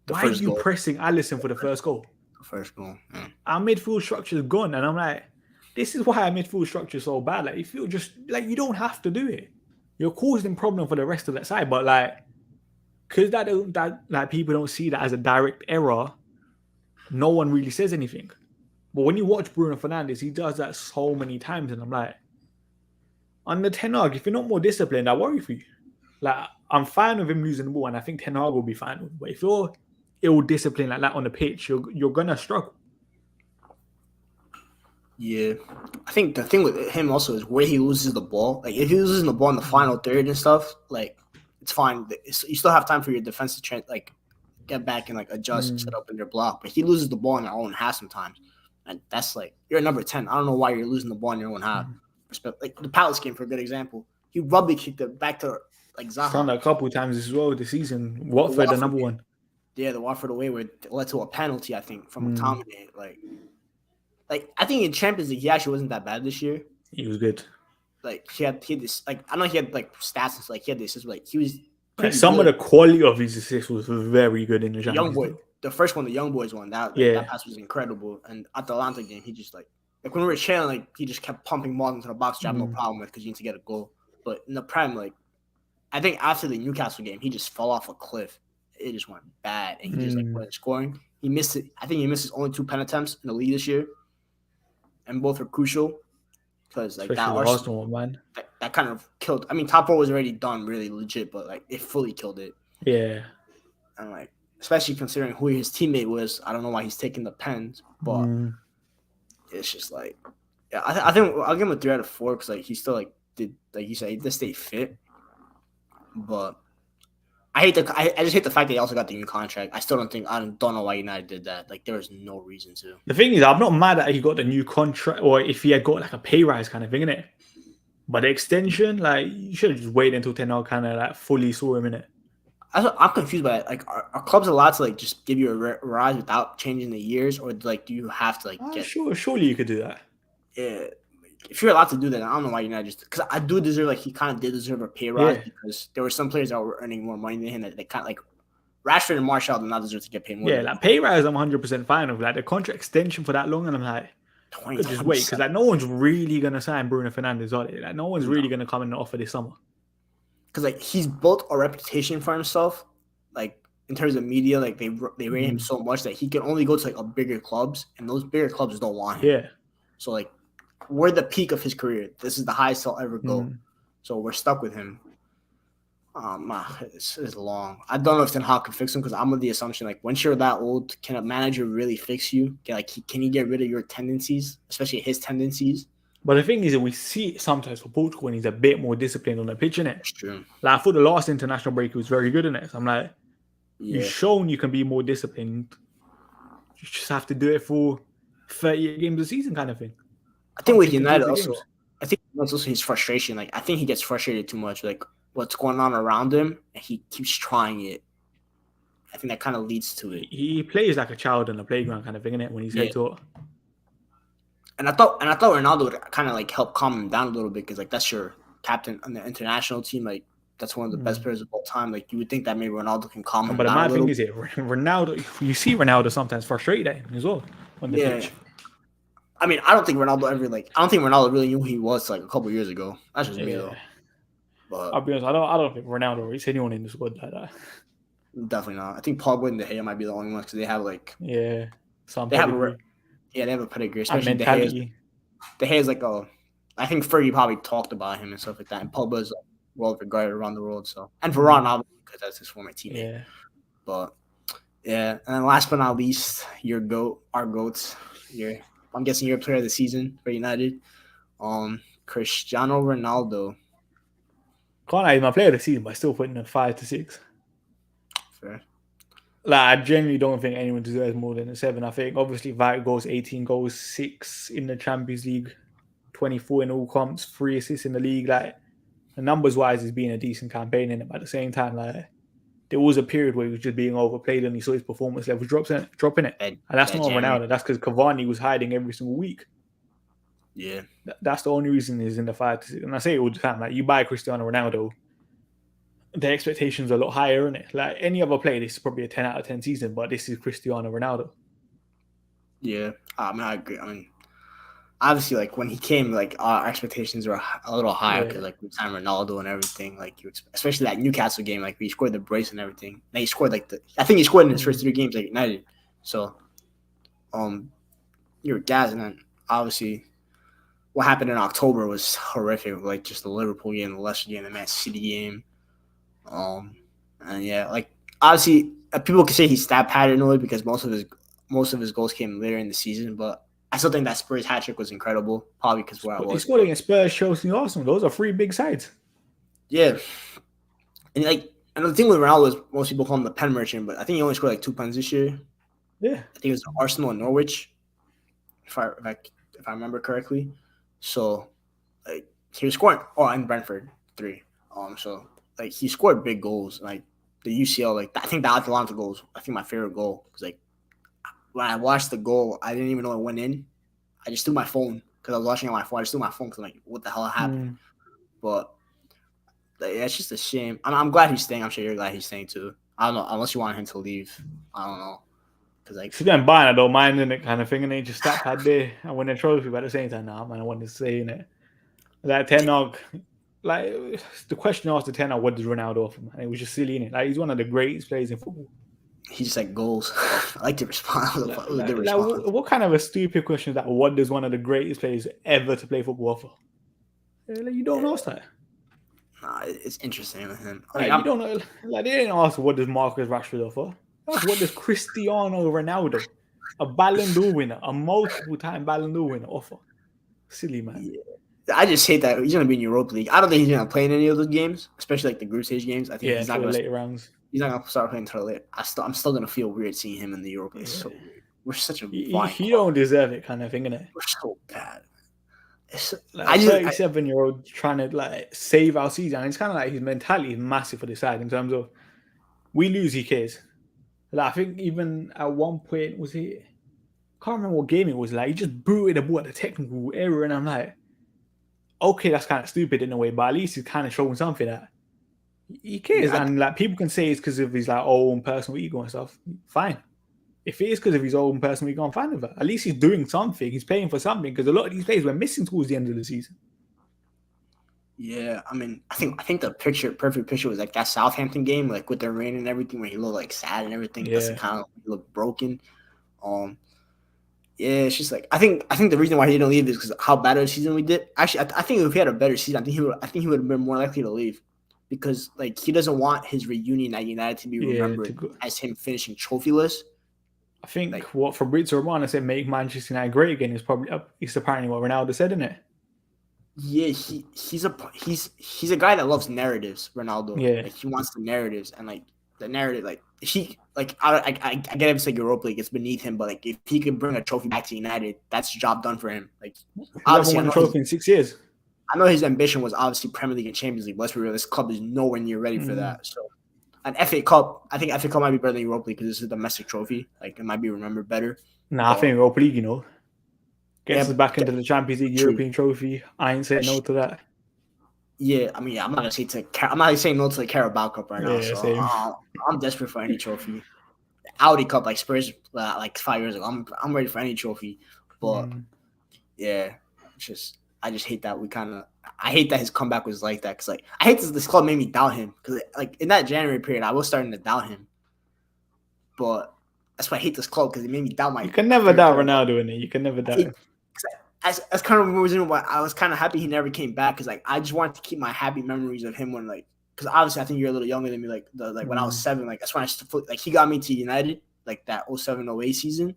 Why are you pressing Alisson for the first goal? The first goal. Yeah. Our midfield structure is gone, and I'm like, this is why our midfield structure is so bad. Like, you feel just like you don't have to do it. You're causing problem for the rest of that side, but like, because that people don't see that as a direct error, no one really says anything. But when you watch Bruno Fernandes, he does that so many times, and I'm like, under Ten Hag, if you're not more disciplined, I worry for you. Like, I'm fine with him losing the ball, and I think Ten Hag will be fine with him. But if you're ill-disciplined like that on the pitch, you're gonna struggle. Yeah, I think the thing with him also is where he loses the ball. Like, if he loses the ball in the final third and stuff, like, it's fine. You still have time for your defense to like get back and like adjust, set up in their block. But he loses the ball in their own half sometimes, and that's like you're a number 10. I don't know why you're losing the ball in your own half. Like the Palace game for a good example, he rugby kicked it back to like Zaha. Done that a couple of times as well this season. Watford, the number one. Yeah, the Watford away where it led to a penalty, I think, from McTominay. Like I think in Champions League he actually wasn't that bad this year. He was good. Like he had this, like I know he had like stats and like he had this, like he was like, some good. Of the quality of his assists was very good in the Champions League. The first one, the Young Boys one, that pass was incredible. And at the Atlanta game, he just like when we were chilling, like he just kept pumping balls into the box, which I have no problem with because you need to get a goal. But in the Prem, like I think after the Newcastle game, he just fell off a cliff. It just went bad, and he just like wasn't scoring. He missed it. I think he missed his only 2 pen attempts in the league this year, and both are crucial because like especially that Arsenal one, that kind of killed. I mean, top 4 was already done, really legit, but like it fully killed it. Yeah, and like especially considering who his teammate was, I don't know why he's taking the pens, but it's just like, yeah, I think I'll give him a 3 out of 4 because like he still like did, like you said, he did stay fit, but. I just hate the fact that he also got the new contract. I don't know why United did that. Like there was no reason to. The thing is, I'm not mad that he got the new contract, or if he had got like a pay rise kind of thing, innit? But the extension, like you should have just waited until Ten Hag kind of like fully saw him in it. I'm confused by it. Like, are clubs allowed to like just give you a rise without changing the years, or like do you have to like get? Surely you could do that. Yeah. If you're allowed to do that, I don't know why you're not just because I do deserve like he kind of did deserve a pay rise because there were some players that were earning more money than him that they kind of like Rashford and Martial did not deserve to get paid more. Yeah, like pay rise, I'm 100% fine with like the contract extension for that long, and I'm like, just wait because like no one's really gonna sign Bruno Fernandes, are they? Like no one's really gonna come in and offer this summer because like he's built a reputation for himself, like in terms of media, like they rate him so much that he can only go to like a bigger clubs, and those bigger clubs don't want him. Yeah, so like. we're the peak of his career. This is the highest he'll ever go. Mm. So we're stuck with him. It's long. I don't know if Ten Hag can fix him because I'm with the assumption like once you're that old, can a manager really fix you? Can he get rid of your tendencies, especially his tendencies? But the thing is that we see it sometimes for Portugal when he's a bit more disciplined on the pitch, innit? That's true. Like I thought the last international break he was very good in it. So I'm like, Yeah. you've shown you can be more disciplined. You just have to do it for 38 games a season kind of thing. I think with United also, I think that's also his frustration. Like I think he gets frustrated too much. Like what's going on around him, and he keeps trying it. I think that kind of leads to it. He plays like a child on the playground kind of thing, innit? When he's head taught. And I thought Ronaldo would kind of like help calm him down a little bit because like that's your captain on the international team. Like that's one of the best players of all time. Like you would think that maybe Ronaldo can calm him down. But the mad thing is, Ronaldo. You see Ronaldo sometimes frustrated at him as well on the pitch. I mean, I don't think Ronaldo really knew who he was like a couple years ago. That's just me though. But I'll be honest, I don't think Ronaldo or anyone in the squad like that. Definitely not. I think Pogba and De Gea might be the only ones because they have like they have a pedigree, especially De Gea is like I think Fergie probably talked about him and stuff like that, and Pogba's like, well regarded around the world. So and Varane obviously because that's his former teammate. Yeah. But yeah, and then last but not least, our goats. I'm guessing you're player of the season for United. Cristiano Ronaldo. Can't lie, he's my player of the season, but I still putting him 5 to 6. Fair. Like I genuinely don't think anyone deserves more than a 7. I think obviously Vital goals, 18 goals, 6 in the Champions League, 24 in all comps, 3 assists in the league. Like the numbers wise, it's been a decent campaign in it. But at the same time, like there was a period where he was just being overplayed and he saw his performance level dropping it. And that's not on Ronaldo. That's because Cavani was hiding every single week. Yeah. That's the only reason he's in the 5 to 6. And I say it all the time, like you buy Cristiano Ronaldo, the expectations are a lot higher, isn't it? Like any other player, this is probably a 10 out of 10 season, but this is Cristiano Ronaldo. Yeah. I mean, I agree. I mean, obviously, like when he came, like our expectations were a little higher because like we signed Ronaldo and everything. Like especially that Newcastle game, like he scored the brace and everything. And he scored I think he scored in his first 3 games at United. So, you were gassed, and then obviously, what happened in October was horrific. Like just the Liverpool game, the Leicester game, the Man City game. And yeah, like obviously, people can say he's stat paranoid because most of his goals came later in the season, but I still think that Spurs hat trick was incredible, probably because where I was. He scored against Spurs, Chelsea, and Arsenal. Those are 3 big sides. Yeah, and the thing with Ronaldo is most people call him the pen merchant, but I think he only scored like 2 pens this year. Yeah, I think it was Arsenal and Norwich, if I remember correctly. So, like he was scoring, and Brentford 3. So like he scored big goals, like the UCL, like I think the Atalanta goal was, I think my favorite goal because like when I watched the goal, I didn't even know it went in. I just threw my phone because I was watching on my phone. I just threw my phone because I'm like, what the hell happened? But like, it's just a shame. I'm glad he's staying. I'm sure you're glad he's staying too. I don't know, unless you want him to leave. I don't know. Because like if I'm buying, I don't mind in it kind of thing, and they just stat pad there and win a trophy. But at the same time, man, I want to say in it that Ten Hag, like the question asked to Ten Hag, what does Ronaldo offer? And it was just silly in it. Like he's one of the greatest players in football. He just like goals. I like to respond. What kind of a stupid question is that? What does one of the greatest players ever to play football offer? Like, you don't ask that. Nah, it's interesting with him. You don't know. Like they didn't ask what does Marcus Rashford offer. That's what does Cristiano Ronaldo, a Ballon d'Or winner, a multiple-time Ballon d'Or winner, offer? Silly, man. Yeah. I just hate that he's going to be in Europa League. I don't think he's going to play in any of those games, especially like the group stage games. I think he's not going to later rounds. He's not going to start playing until later. I'm still going to feel weird seeing him in the Europa League. It's so weird. We're such a he don't deserve it, kind of thing, innit? We're so bad. Like 37-year-old trying to like save our season. And it's kind of like his mentality is massive for the side in terms of we lose, he cares. Like I think even at one point can't remember what game it was. Like he just booted the ball at the technical error, and I'm like, okay, that's kind of stupid in a way, but at least he's kind of showing something that he cares. And like people can say it's because of his like own personal ego and stuff. Fine. If it is because of his own personal ego, I'm fine with it. At least he's doing something. He's playing for something because a lot of these players were missing towards the end of the season. Yeah, I mean, I think the perfect picture was like that Southampton game, like with the rain and everything, where he looked like sad and everything. Yeah. That's kind of looked broken. Yeah, it's just like I think the reason why he didn't leave is because how bad of a season we did. Actually, I think if he had a better season, I think he would have been more likely to leave because like he doesn't want his reunion at United to be Yeah, remembered as him finishing trophyless. I think Like what Fabrizio Romano said make Manchester United great again is probably it's apparently what Ronaldo said, isn't it? yeah, he's a guy that loves narratives. Ronaldo, Yeah. like he wants the narratives and like the narrative, like he like I get if it's like Europa League, it's beneath him, but like if he could bring a trophy back to United, that's the job done for him. Like He hasn't obviously, won a trophy in 6 years. I know his ambition was obviously Premier League and Champions League. But let's be real, this club is nowhere near ready for that. So, an FA Cup, I think FA Cup might be better than Europa League because this is a domestic trophy. Like it might be remembered better. Nah, I think Europa League, gets us back into the true. Champions League, European trophy. I ain't saying no to that. Yeah, I mean, I'm not gonna say no to the Carabao Cup right now. Yeah, So same. I'm desperate for any trophy. Audi Cup, like Spurs, like 5 years ago, I'm ready for any trophy. But yeah, I just hate that I hate that his comeback was like that because like I hate this club made me doubt him because like in that January period I was starting to doubt him, but that's why I hate this club because it made me doubt my. You can never doubt Ronaldo in it. You can never doubt him. That's kind of the reason why I was kind of happy he never came back because like I just wanted to keep my happy memories of him when like because obviously I think you're a little younger than me like when I was 7 like that's when like he got me to United like that 07-08 season,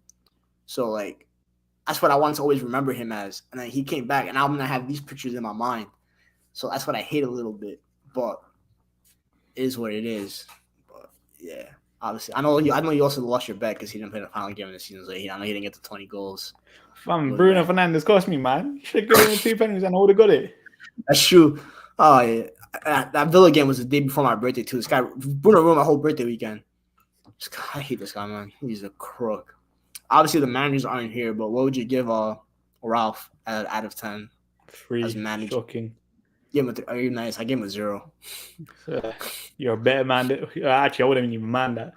so like. That's what I wanted to always remember him as. And then he came back, and I'm going to have these pictures in my mind. So that's what I hate a little bit. But it is what it is. But, yeah, obviously. I know you also lost your bet because he didn't play the final game of the season. So I know he didn't get to 20 goals. Bruno Fernandes cost me, man. You should have given him 2 penalties and I would have got it. That's true. Oh, yeah. That Villa game was the day before my birthday, too. This guy, Bruno ruined my whole birthday weekend. I hate this guy, man. He's a crook. Obviously, the managers aren't here, but what would you give Ralph out of 10? 3. As manager? Shocking. Give him are you nice? I gave him a 0. You're a better man. Actually, I wouldn't even man that.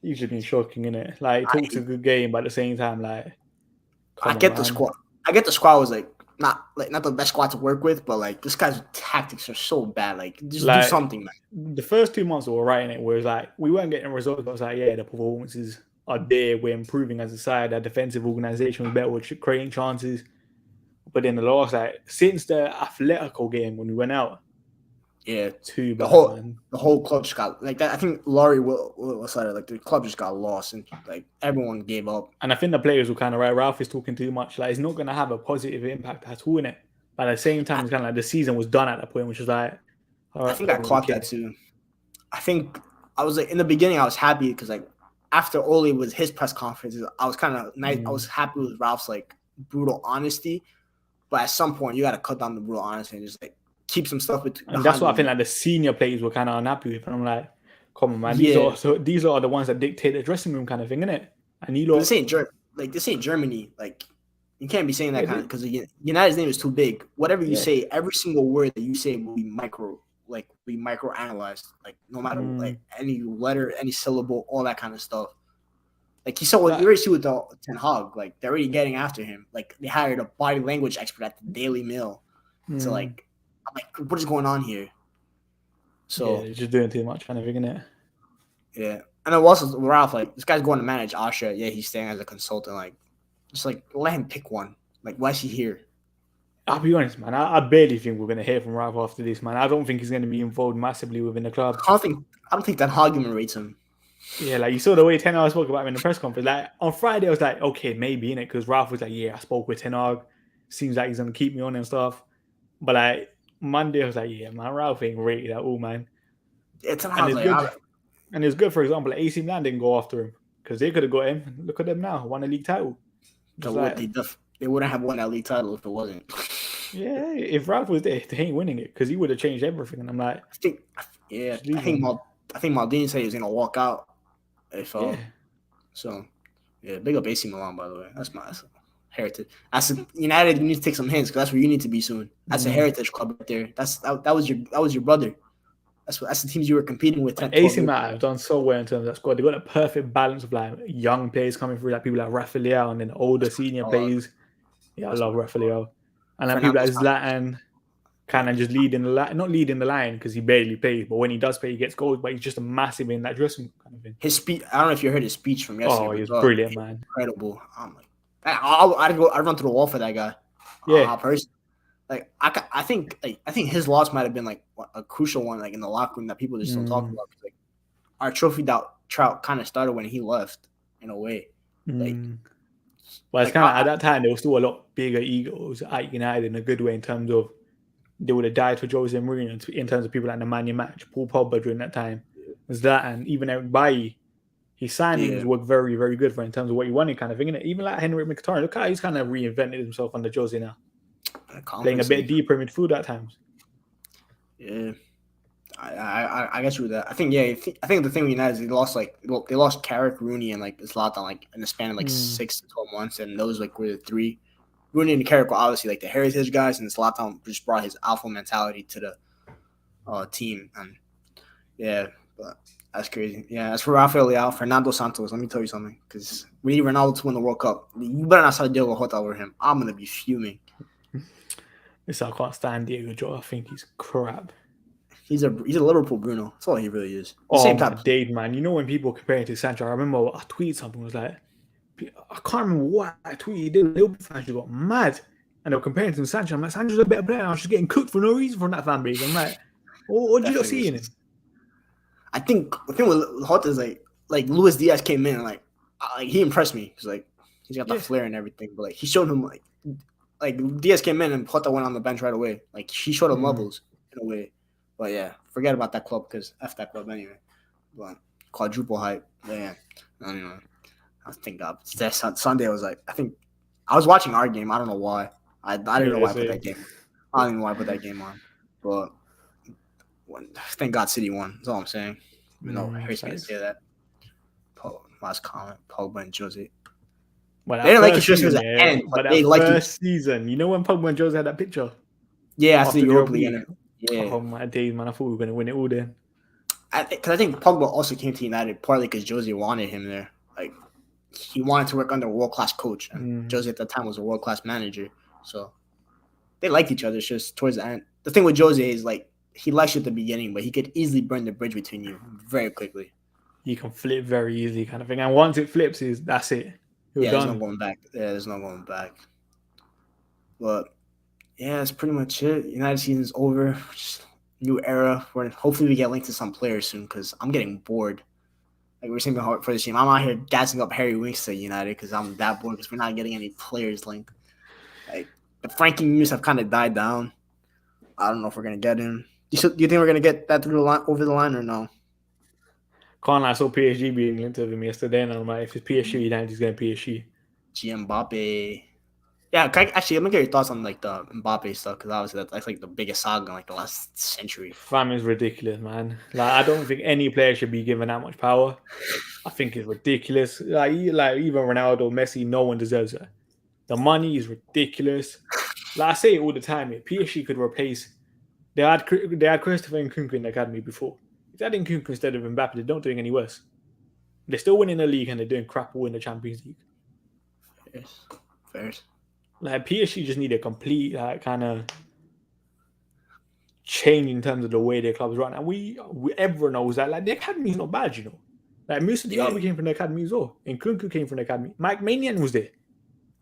You've just been shocking, innit? Like, talks a good game, but at the same time, like, I get the squad. Was like not the best squad to work with, but like this guy's tactics are so bad. Like, just do something, man. The first 2 months were right in it, where it's like we weren't getting results. But I was like, yeah, the performances are there. We're improving as a side. Our defensive organization was better. We're creating chances. But in the last, since the Atletico game when we went out, yeah, too bad, the whole club just got like that. I think Laurie was like the club just got lost and like everyone gave up. And I think the players were kind of right. Ralph is talking too much. Like, it's not going to have a positive impact at all in it. But at the same time, it's kind of like the season was done at that point, which was like, I think I clocked that too. I think I was like in the beginning, I was happy because like after Ole was his press conferences, I was kind of nice. I was happy with Ralph's like brutal honesty. But at some point, you got to cut down the brutal honesty and just like keep some stuff. And that's what I think like the senior players were kind of unhappy with. And I'm like, come on, man. These are the ones that dictate the dressing room kind of thing, innit? And this ain't Germany. Like you can't be saying that kind of because United's name is too big. Whatever you say, every single word that you say will be micro analyzed. Like no matter like any letter, any syllable, all that kind of stuff. Like you already see with the Ten Hag, like they're already getting after him. Like they hired a body language expert at the Daily Mail. So like, I'm like, what is going on here? So you're just doing too much kind of thing, innit? Yeah, and then also Ralph, like this guy's going to manage Asha. Yeah, he's staying as a consultant. Like, just like let him pick one. Like, why is he here? I'll be honest, man. I barely think we're gonna hear from Ralph after this, man. I don't think he's gonna be involved massively within the club. I don't think that Hag even rates him. Yeah, like you saw the way Ten Hag spoke about him in the press conference. Like on Friday, I was like, okay, maybe in it because Ralph was like, yeah, I spoke with Ten Hag. Seems like he's gonna keep me on and stuff. But like Monday, I was like, yeah, man, Ralph ain't rated at all, man. It's and it's good. For example, like AC Milan didn't go after him because they could have got him. Look at them now, won a league title. They wouldn't have won that league title if it wasn't. Yeah, if Ralph was there, they ain't winning it because he would have changed everything. And I'm like, I think Maldini said he was gonna walk out. So yeah, big up AC Milan, by the way. That's heritage. United. You need to take some hints because that's where you need to be soon. That's a heritage club right there. That was your brother. That's the teams you were competing with. AC Milan have done so well in terms of that squad. They got a perfect balance of like young players coming through, like people like Rafael, and then older senior players. Yeah, I love Rafael. And then people like Zlatan kind of just leading the line, not leading the line because he barely plays, but when he does play, he gets goals. But he's just a massive in that dressing room kind of thing. His speech, I don't know if you heard his speech from yesterday. Oh, he was brilliant, man. Incredible. I'd run through the wall for that guy. Yeah. Person. Like I think his loss might have been like a crucial one, like in the locker room that people just don't talk about. Like our trophy trout kind of started when he left, in a way. Like, But it's kind of at that time there was still a lot bigger egos at United in a good way in terms of they would have died for Jose Mourinho in terms of people like Nemanja Matic, Paul Pogba during that time. There's that, and even Eric Bailly, his signings were very, very good for in terms of what he wanted, kind of thing. Even like Henrik Mkhitaryan, look how he's kind of reinvented himself under Jose now, playing a bit deeper midfield at times. Yeah, I guess with that. I think I think the thing with United is they lost Carrick, Rooney, and like Zlatan like in the span of like 6 to 12 months, and those like were the three. Rooney and Carrick were obviously like the heritage guys, and Zlatan just brought his alpha mentality to the team, and yeah, but that's crazy. Yeah, as for Rafael Leao, Fernando Santos, let me tell you something, because we need Ronaldo to win the World Cup. You better not start Diego Jota over him. I'm gonna be fuming. I can't stand Diego Jota. I think he's crap. He's a Liverpool Bruno. That's all he really is. Oh my days, man! You know when people compare it to Sancho, I remember I tweeted something. It was like, I can't remember what I tweeted. Liverpool fans got mad, and they were comparing him to Sancho. I'm like, Sancho's a better player. I was just getting cooked for no reason from that fan base. I'm like, what did you not see in him? I think the thing with Jota is like Luis Diaz came in and like he impressed me because like he's got the flair and everything, but like he showed him like Diaz came in and Jota went on the bench right away. Like he showed him levels in a way. But yeah, forget about that club because F that club anyway. But quadruple hype, man. Anyway, I think that Sunday was like I think I was watching our game. I don't know why. I didn't know why I put that game. I don't even know why I put that game on. But thank God City won. That's all I'm saying. Even though it hurts me to say that. Last comment, Pogba and Jose. Well, they didn't like it just at the end, but they like first season. You know when Pogba and Jose had that picture? Yeah, after the Europa League. Yeah. Oh my days, man! I thought we were gonna win it all then. Because I think Pogba also came to United partly because Jose wanted him there. Like he wanted to work under a world class coach, and Jose at the time was a world class manager. So they liked each other. It's just towards the end. The thing with Jose is like he likes you at the beginning, but he could easily burn the bridge between you very quickly. He can flip very easily, kind of thing. And once it flips, that's it. There's no going back. Yeah, there's no going back. But yeah, that's pretty much it. United season's over. Just new era. Hopefully we get linked to some players soon because I'm getting bored. Like we're saying for this team, I'm out here gassing up Harry Winks to United because I'm that bored because we're not getting any players linked. Like the Frankie news have kind of died down. I don't know if we're gonna get him. Do you think we're gonna get that over the line or no? I saw PSG being linked with him yesterday, and I'm like, if it's PSG, United is going PSG. Mbappe. Yeah, actually, let me get your thoughts on like the Mbappe stuff because obviously that's like the biggest saga in like the last century. Fam is ridiculous, man. Like I don't think any player should be given that much power. I think it's ridiculous. Like even Ronaldo, Messi, no one deserves it. The money is ridiculous. Like I say it all the time. PSG could replace. They had Christopher Nkunku in the academy before. If they had Nkunku instead of Mbappe, they're not doing any worse. They're still winning the league and they're doing crap all in the Champions League. Yes. Fair. Like PSG just need a complete kind of change in terms of the way their clubs run, and we everyone knows that like the academy is not bad, you know. Like Moussa Diaby came from the academy as well, and Nkunku came from the academy. Mike Maignan was there.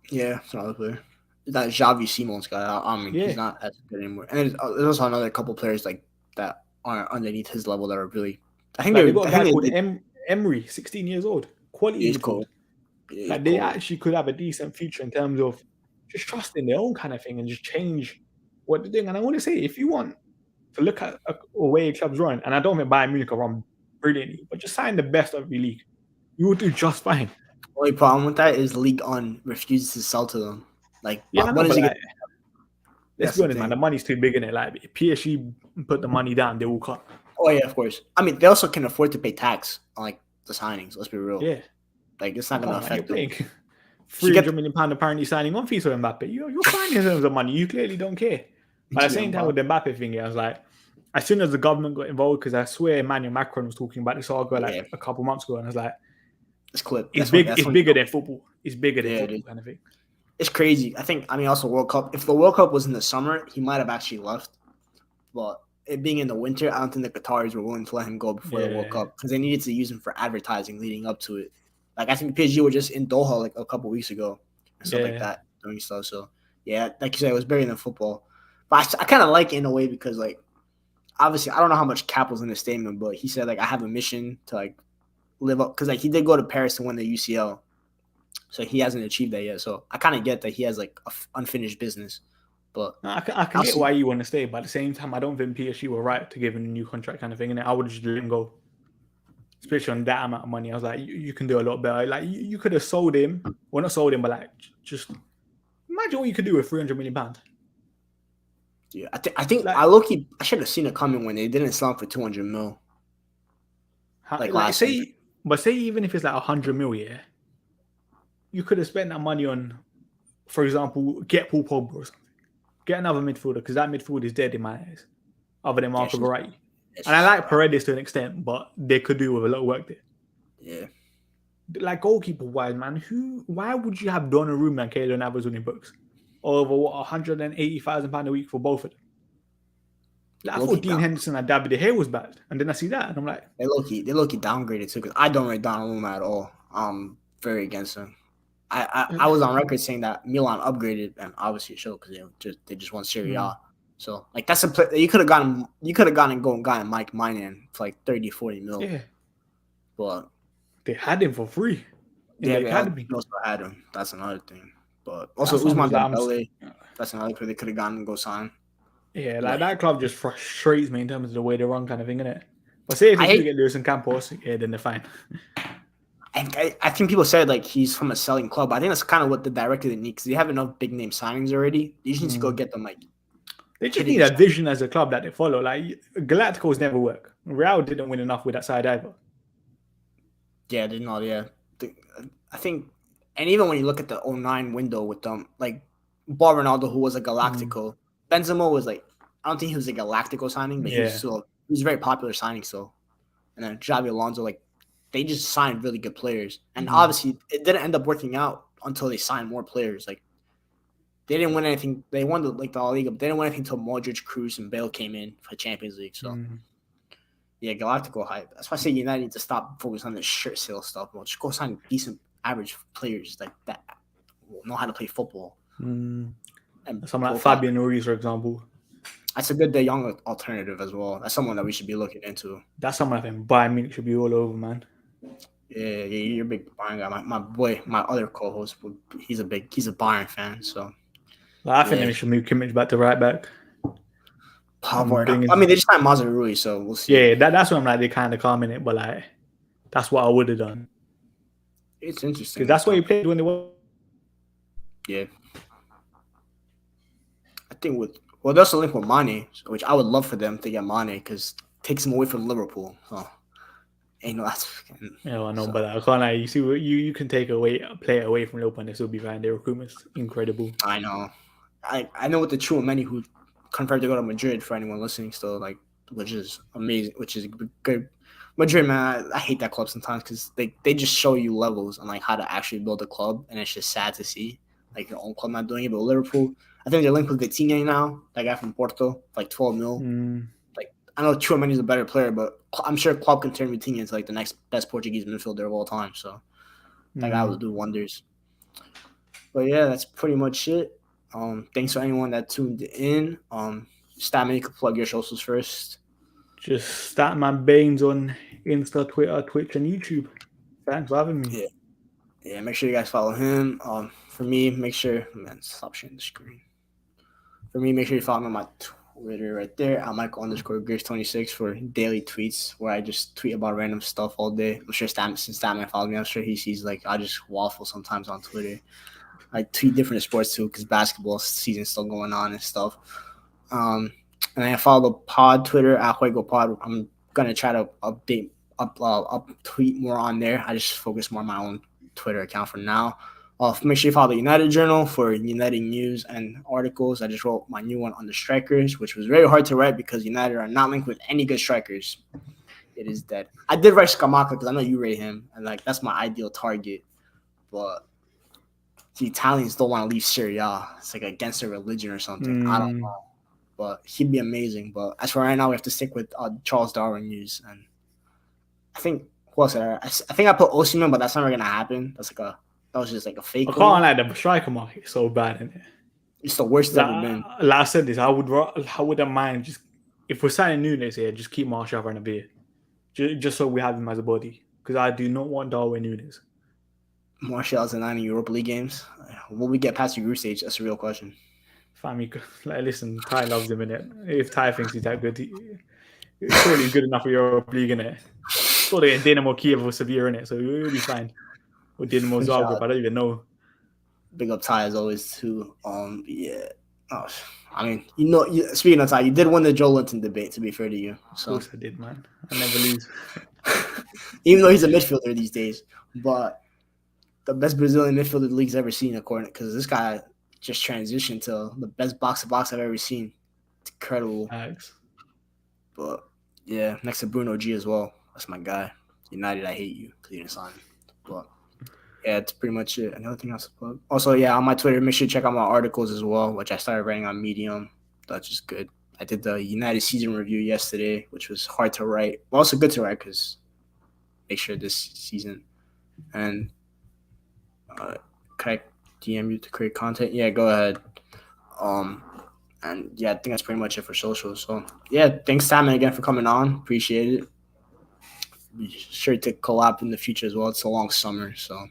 Yeah, it's another player. That Xavi Simons guy. I mean, he's not as good anymore. And there's also another couple players like that are underneath his level that are really. I think they got a guy called Emery, 16 years old, quality. He's cool. Like they actually could have a decent future in terms of just trusting their own kind of thing and just change what they're doing. And I want to say, if you want to look at a way clubs run, and I don't think Bayern Munich run brilliantly, but just sign the best of your league, you will do just fine. The only problem with that is League On refuses to sell to them. Like, what is it? Let's be honest, man. The money's too big in it. Like, if PSG put the money down, they will cut. Oh yeah, of course. I mean, they also can afford to pay tax on like the signings. Let's be real. Yeah, like it's not going to affect them. £300 million apparently signing on fees for Mbappe. You're fine in terms of money. You clearly don't care. But at the same time with the Mbappe thing, I was like, as soon as the government got involved, because I swear Emmanuel Macron was talking about this saga like a couple months ago, and I was like, this clip. It's bigger than football. It's bigger than football kind of thing. It's crazy. I mean, also World Cup. If the World Cup was in the summer, he might have actually left. But it being in the winter, I don't think the Qataris were willing to let him go before the World Cup because they needed to use him for advertising leading up to it. Like I think PSG were just in Doha like a couple weeks ago, and stuff like that, doing stuff. So yeah, like you said, it was bigger than football. But I kind of like it in a way because like obviously I don't know how much cap was in the statement, but he said like I have a mission to like live up because like he did go to Paris to win the UCL, so he hasn't achieved that yet. So I kind of get that he has like unfinished business, but No, I can get why you want to stay, but at the same time, I don't think PSG were right to give him a new contract kind of thing. And I would just let him go, especially on that amount of money. I was like, you can do a lot better. Like you could have sold him, well not sold him, but like just imagine what you could do with £300 million. Yeah, I think like, I should have seen it coming when they didn't sell him for 200 mil. Like last season. But say even if it's like 100 mil, yeah, you could have spent that money on, for example, get Paul Pogba or something, get another midfielder because that midfield is dead in my eyes, other than Marco Verratti. And I like Paredes to an extent, but they could do with a lot of work there. Yeah. Like goalkeeper wise, man, why would you have Donnarumma and Keylor Navas winning books over what £180,000 a week for both of them? Like, I thought Dean Henderson and David De Gea was bad, and then I see that, and I'm like, they low-key downgraded too. Because I don't rate Donnarumma at all. I'm very against him. I was on record saying that Milan upgraded, and obviously it showed because they just won Serie A. So like that's a play you could have gotten. You could have gotten Mike Maignan for like 30-40 mil. Yeah, but they had him for free. Yeah, they also had him. That's another thing. But also Ousmane Dembele, that's another player they could have gotten and go sign. Yeah, like that club just frustrates me in terms of the way they run, kind of thing, innit? But say if they do get Lewis and Campos, yeah, then they're fine. I think people said like he's from a selling club. I think that's kind of what the director need because they have enough big name signings already. You just need to go get them like. They just need a vision as a club that they follow. Like Galacticos never work. Real didn't win enough with that side either. Yeah, they did not. Yeah, I think, and even when you look at the 09 window with them, like Bar Ronaldo, who was a Galactico, Benzema was like, I don't think he was a Galactico signing, but he was a very popular signing still. And then Xabi Alonso, like they just signed really good players, and obviously it didn't end up working out until they signed more players. Like they didn't win anything. They won the La Liga, but they didn't win anything until Modric, Kroos, and Bale came in for Champions League. So. Yeah, Galactico hype. That's why I say United need to stop focusing on this shirt sale stuff. Well, just go sign decent, average players like that will know how to play football. And someone like Fabian Ruiz, for example. That's a good De Jong alternative as well. That's someone that we should be looking into. That's someone I think Bayern Munich should be all over, man. Yeah, you're a big Bayern guy. My boy, my other co-host, he's a Bayern fan. So I think they should move Kimmich back to right back. I mean, they just signed Mazraoui, so we'll see. Yeah, that's what I'm like. They kind of calm in it, but like, that's what I would have done. It's interesting because that's what he played when they were. Yeah, I think there's a link with Mane, which I would love for them to get Mane because it takes him away from Liverpool. So, that's. Yeah, I know, but I can't like you see you can take a player away from Liverpool and they still be fine. Their recruitment's incredible. I know, I know with the Chouameni who confirmed to go to Madrid for anyone listening still, like, which is amazing, which is good. Madrid, man, I hate that club sometimes because they just show you levels on like how to actually build a club, and it's just sad to see like your own club not doing it. But Liverpool, I think they're linked with Vitinha now, that guy from Porto, like 12 mil. Like I know Chouameni's a better player, but I'm sure Klopp can turn Vitinha into like the next best Portuguese midfielder of all time. So that guy will do wonders. But yeah, that's pretty much it. Thanks for anyone that tuned in. Statman, you could plug your socials first. Just Statman Bains on Insta, Twitter, Twitch, and YouTube. Thanks for having me. Yeah. Make sure you guys follow him. For me, make sure stop sharing the screen. For me, make sure you follow me on my Twitter right there. I'm Michael_Grace26 for daily tweets where I just tweet about random stuff all day. I'm sure since Statman follows me, I'm sure he sees like I just waffle sometimes on Twitter. I tweet different sports too because basketball season's still going on and stuff. And I follow the pod Twitter at Juego Pod. I'm gonna try to tweet more on there. I just focus more on my own Twitter account for now. Make sure you follow the United Journal for United news and articles. I just wrote my new one on the strikers, which was very hard to write because United are not linked with any good strikers. It is dead. I did write Scamacca because I know you rate him, and like that's my ideal target, but the Italians don't want to leave Serie A. It's like against their religion or something. I don't know. But he'd be amazing. But as for right now, we have to stick with Charles Darwin news. And I think, who else? I think I put Osimhen, but that's never going to happen. That's That was just like a I fake can't one. lie, the striker market is so bad, isn't it? It's the worst it's ever been. Like I said this, I wouldn't mind just if we're signing Nunes here, just keep Martial and a beer, just so we have him as a body. Because I do not want Darwin Nunes. Martial's in 9 Europa League games. Will we get past the group stage? That's a real question. Fam, like, listen, Ty loves him in it. If Ty thinks he's that good, surely he's good enough for Europa League in it. Thought they Dynamo Kiev or Sevilla in it, so we'll be fine. Or Dynamo Zagreb, I don't even know. Big up Ty as always too. Yeah. Oh, I mean, speaking of Ty, you did win the Joe Linton debate. To be fair to you, so. Of course I did, man. I never lose. Even though he's a midfielder these days, but the best Brazilian midfielder the league's ever seen, according because this guy just transitioned to the best box to box I've ever seen. It's incredible. Thanks. But yeah, next to Bruno G as well. That's my guy. United, I hate you because you didn't sign him. But yeah, it's pretty much it. Another thing else to plug. Also, yeah, on my Twitter, make sure to check out my articles as well, which I started writing on Medium. That's just good. I did the United season review yesterday, which was hard to write, but also good to write because make sure this season. And can I DM you to create content? Yeah, go ahead. And yeah, I think that's pretty much it for social. So yeah, thanks Statman again for coming on. Appreciate it. Be sure to collab in the future as well. It's a long summer, so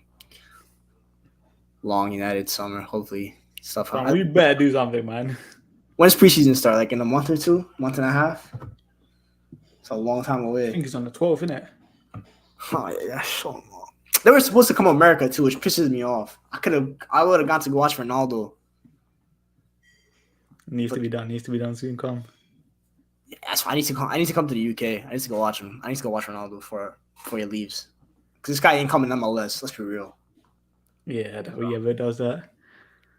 long United summer. Hopefully stuff. We better do something, man. When's preseason start? Like in a month or two, month and a half. It's a long time away. I think it's on the 12th, isn't it? Oh yeah, that's so long. They were supposed to come to America too, which pisses me off. I would have got to go watch Ronaldo. Needs to be done soon. Come. Yeah, that's why I need to come. I need to come to the UK. I need to go watch him. I need to go watch Ronaldo before he leaves. Because this guy ain't coming MLS. Let's be real. Yeah, he ever does that.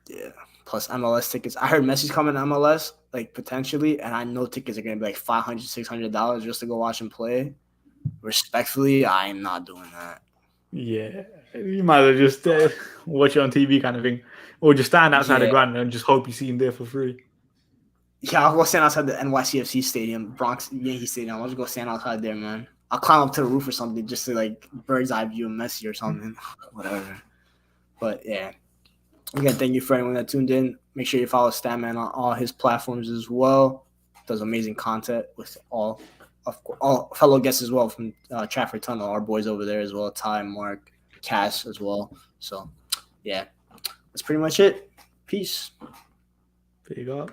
Yeah. Plus MLS tickets. I heard Messi's coming to MLS, like potentially, and I know tickets are gonna be like $500, $600 just to go watch him play. Respectfully, I am not doing that. Yeah, you might as well just watch it on TV, kind of thing, or just stand outside the ground and just hope you see him there for free. Yeah, I'll go stand outside the NYCFC stadium, Bronx Yankee Stadium. I'll just go stand outside there, man. I'll climb up to the roof or something just to like bird's eye view Messi or something, whatever. But yeah. Again, thank you for anyone that tuned in. Make sure you follow Statman on all his platforms as well. Does amazing content with all fellow guests as well from Trafford Tunnel. Our boys over there as well. Ty, Mark, Cass as well. So, yeah, that's pretty much it. Peace. Big up.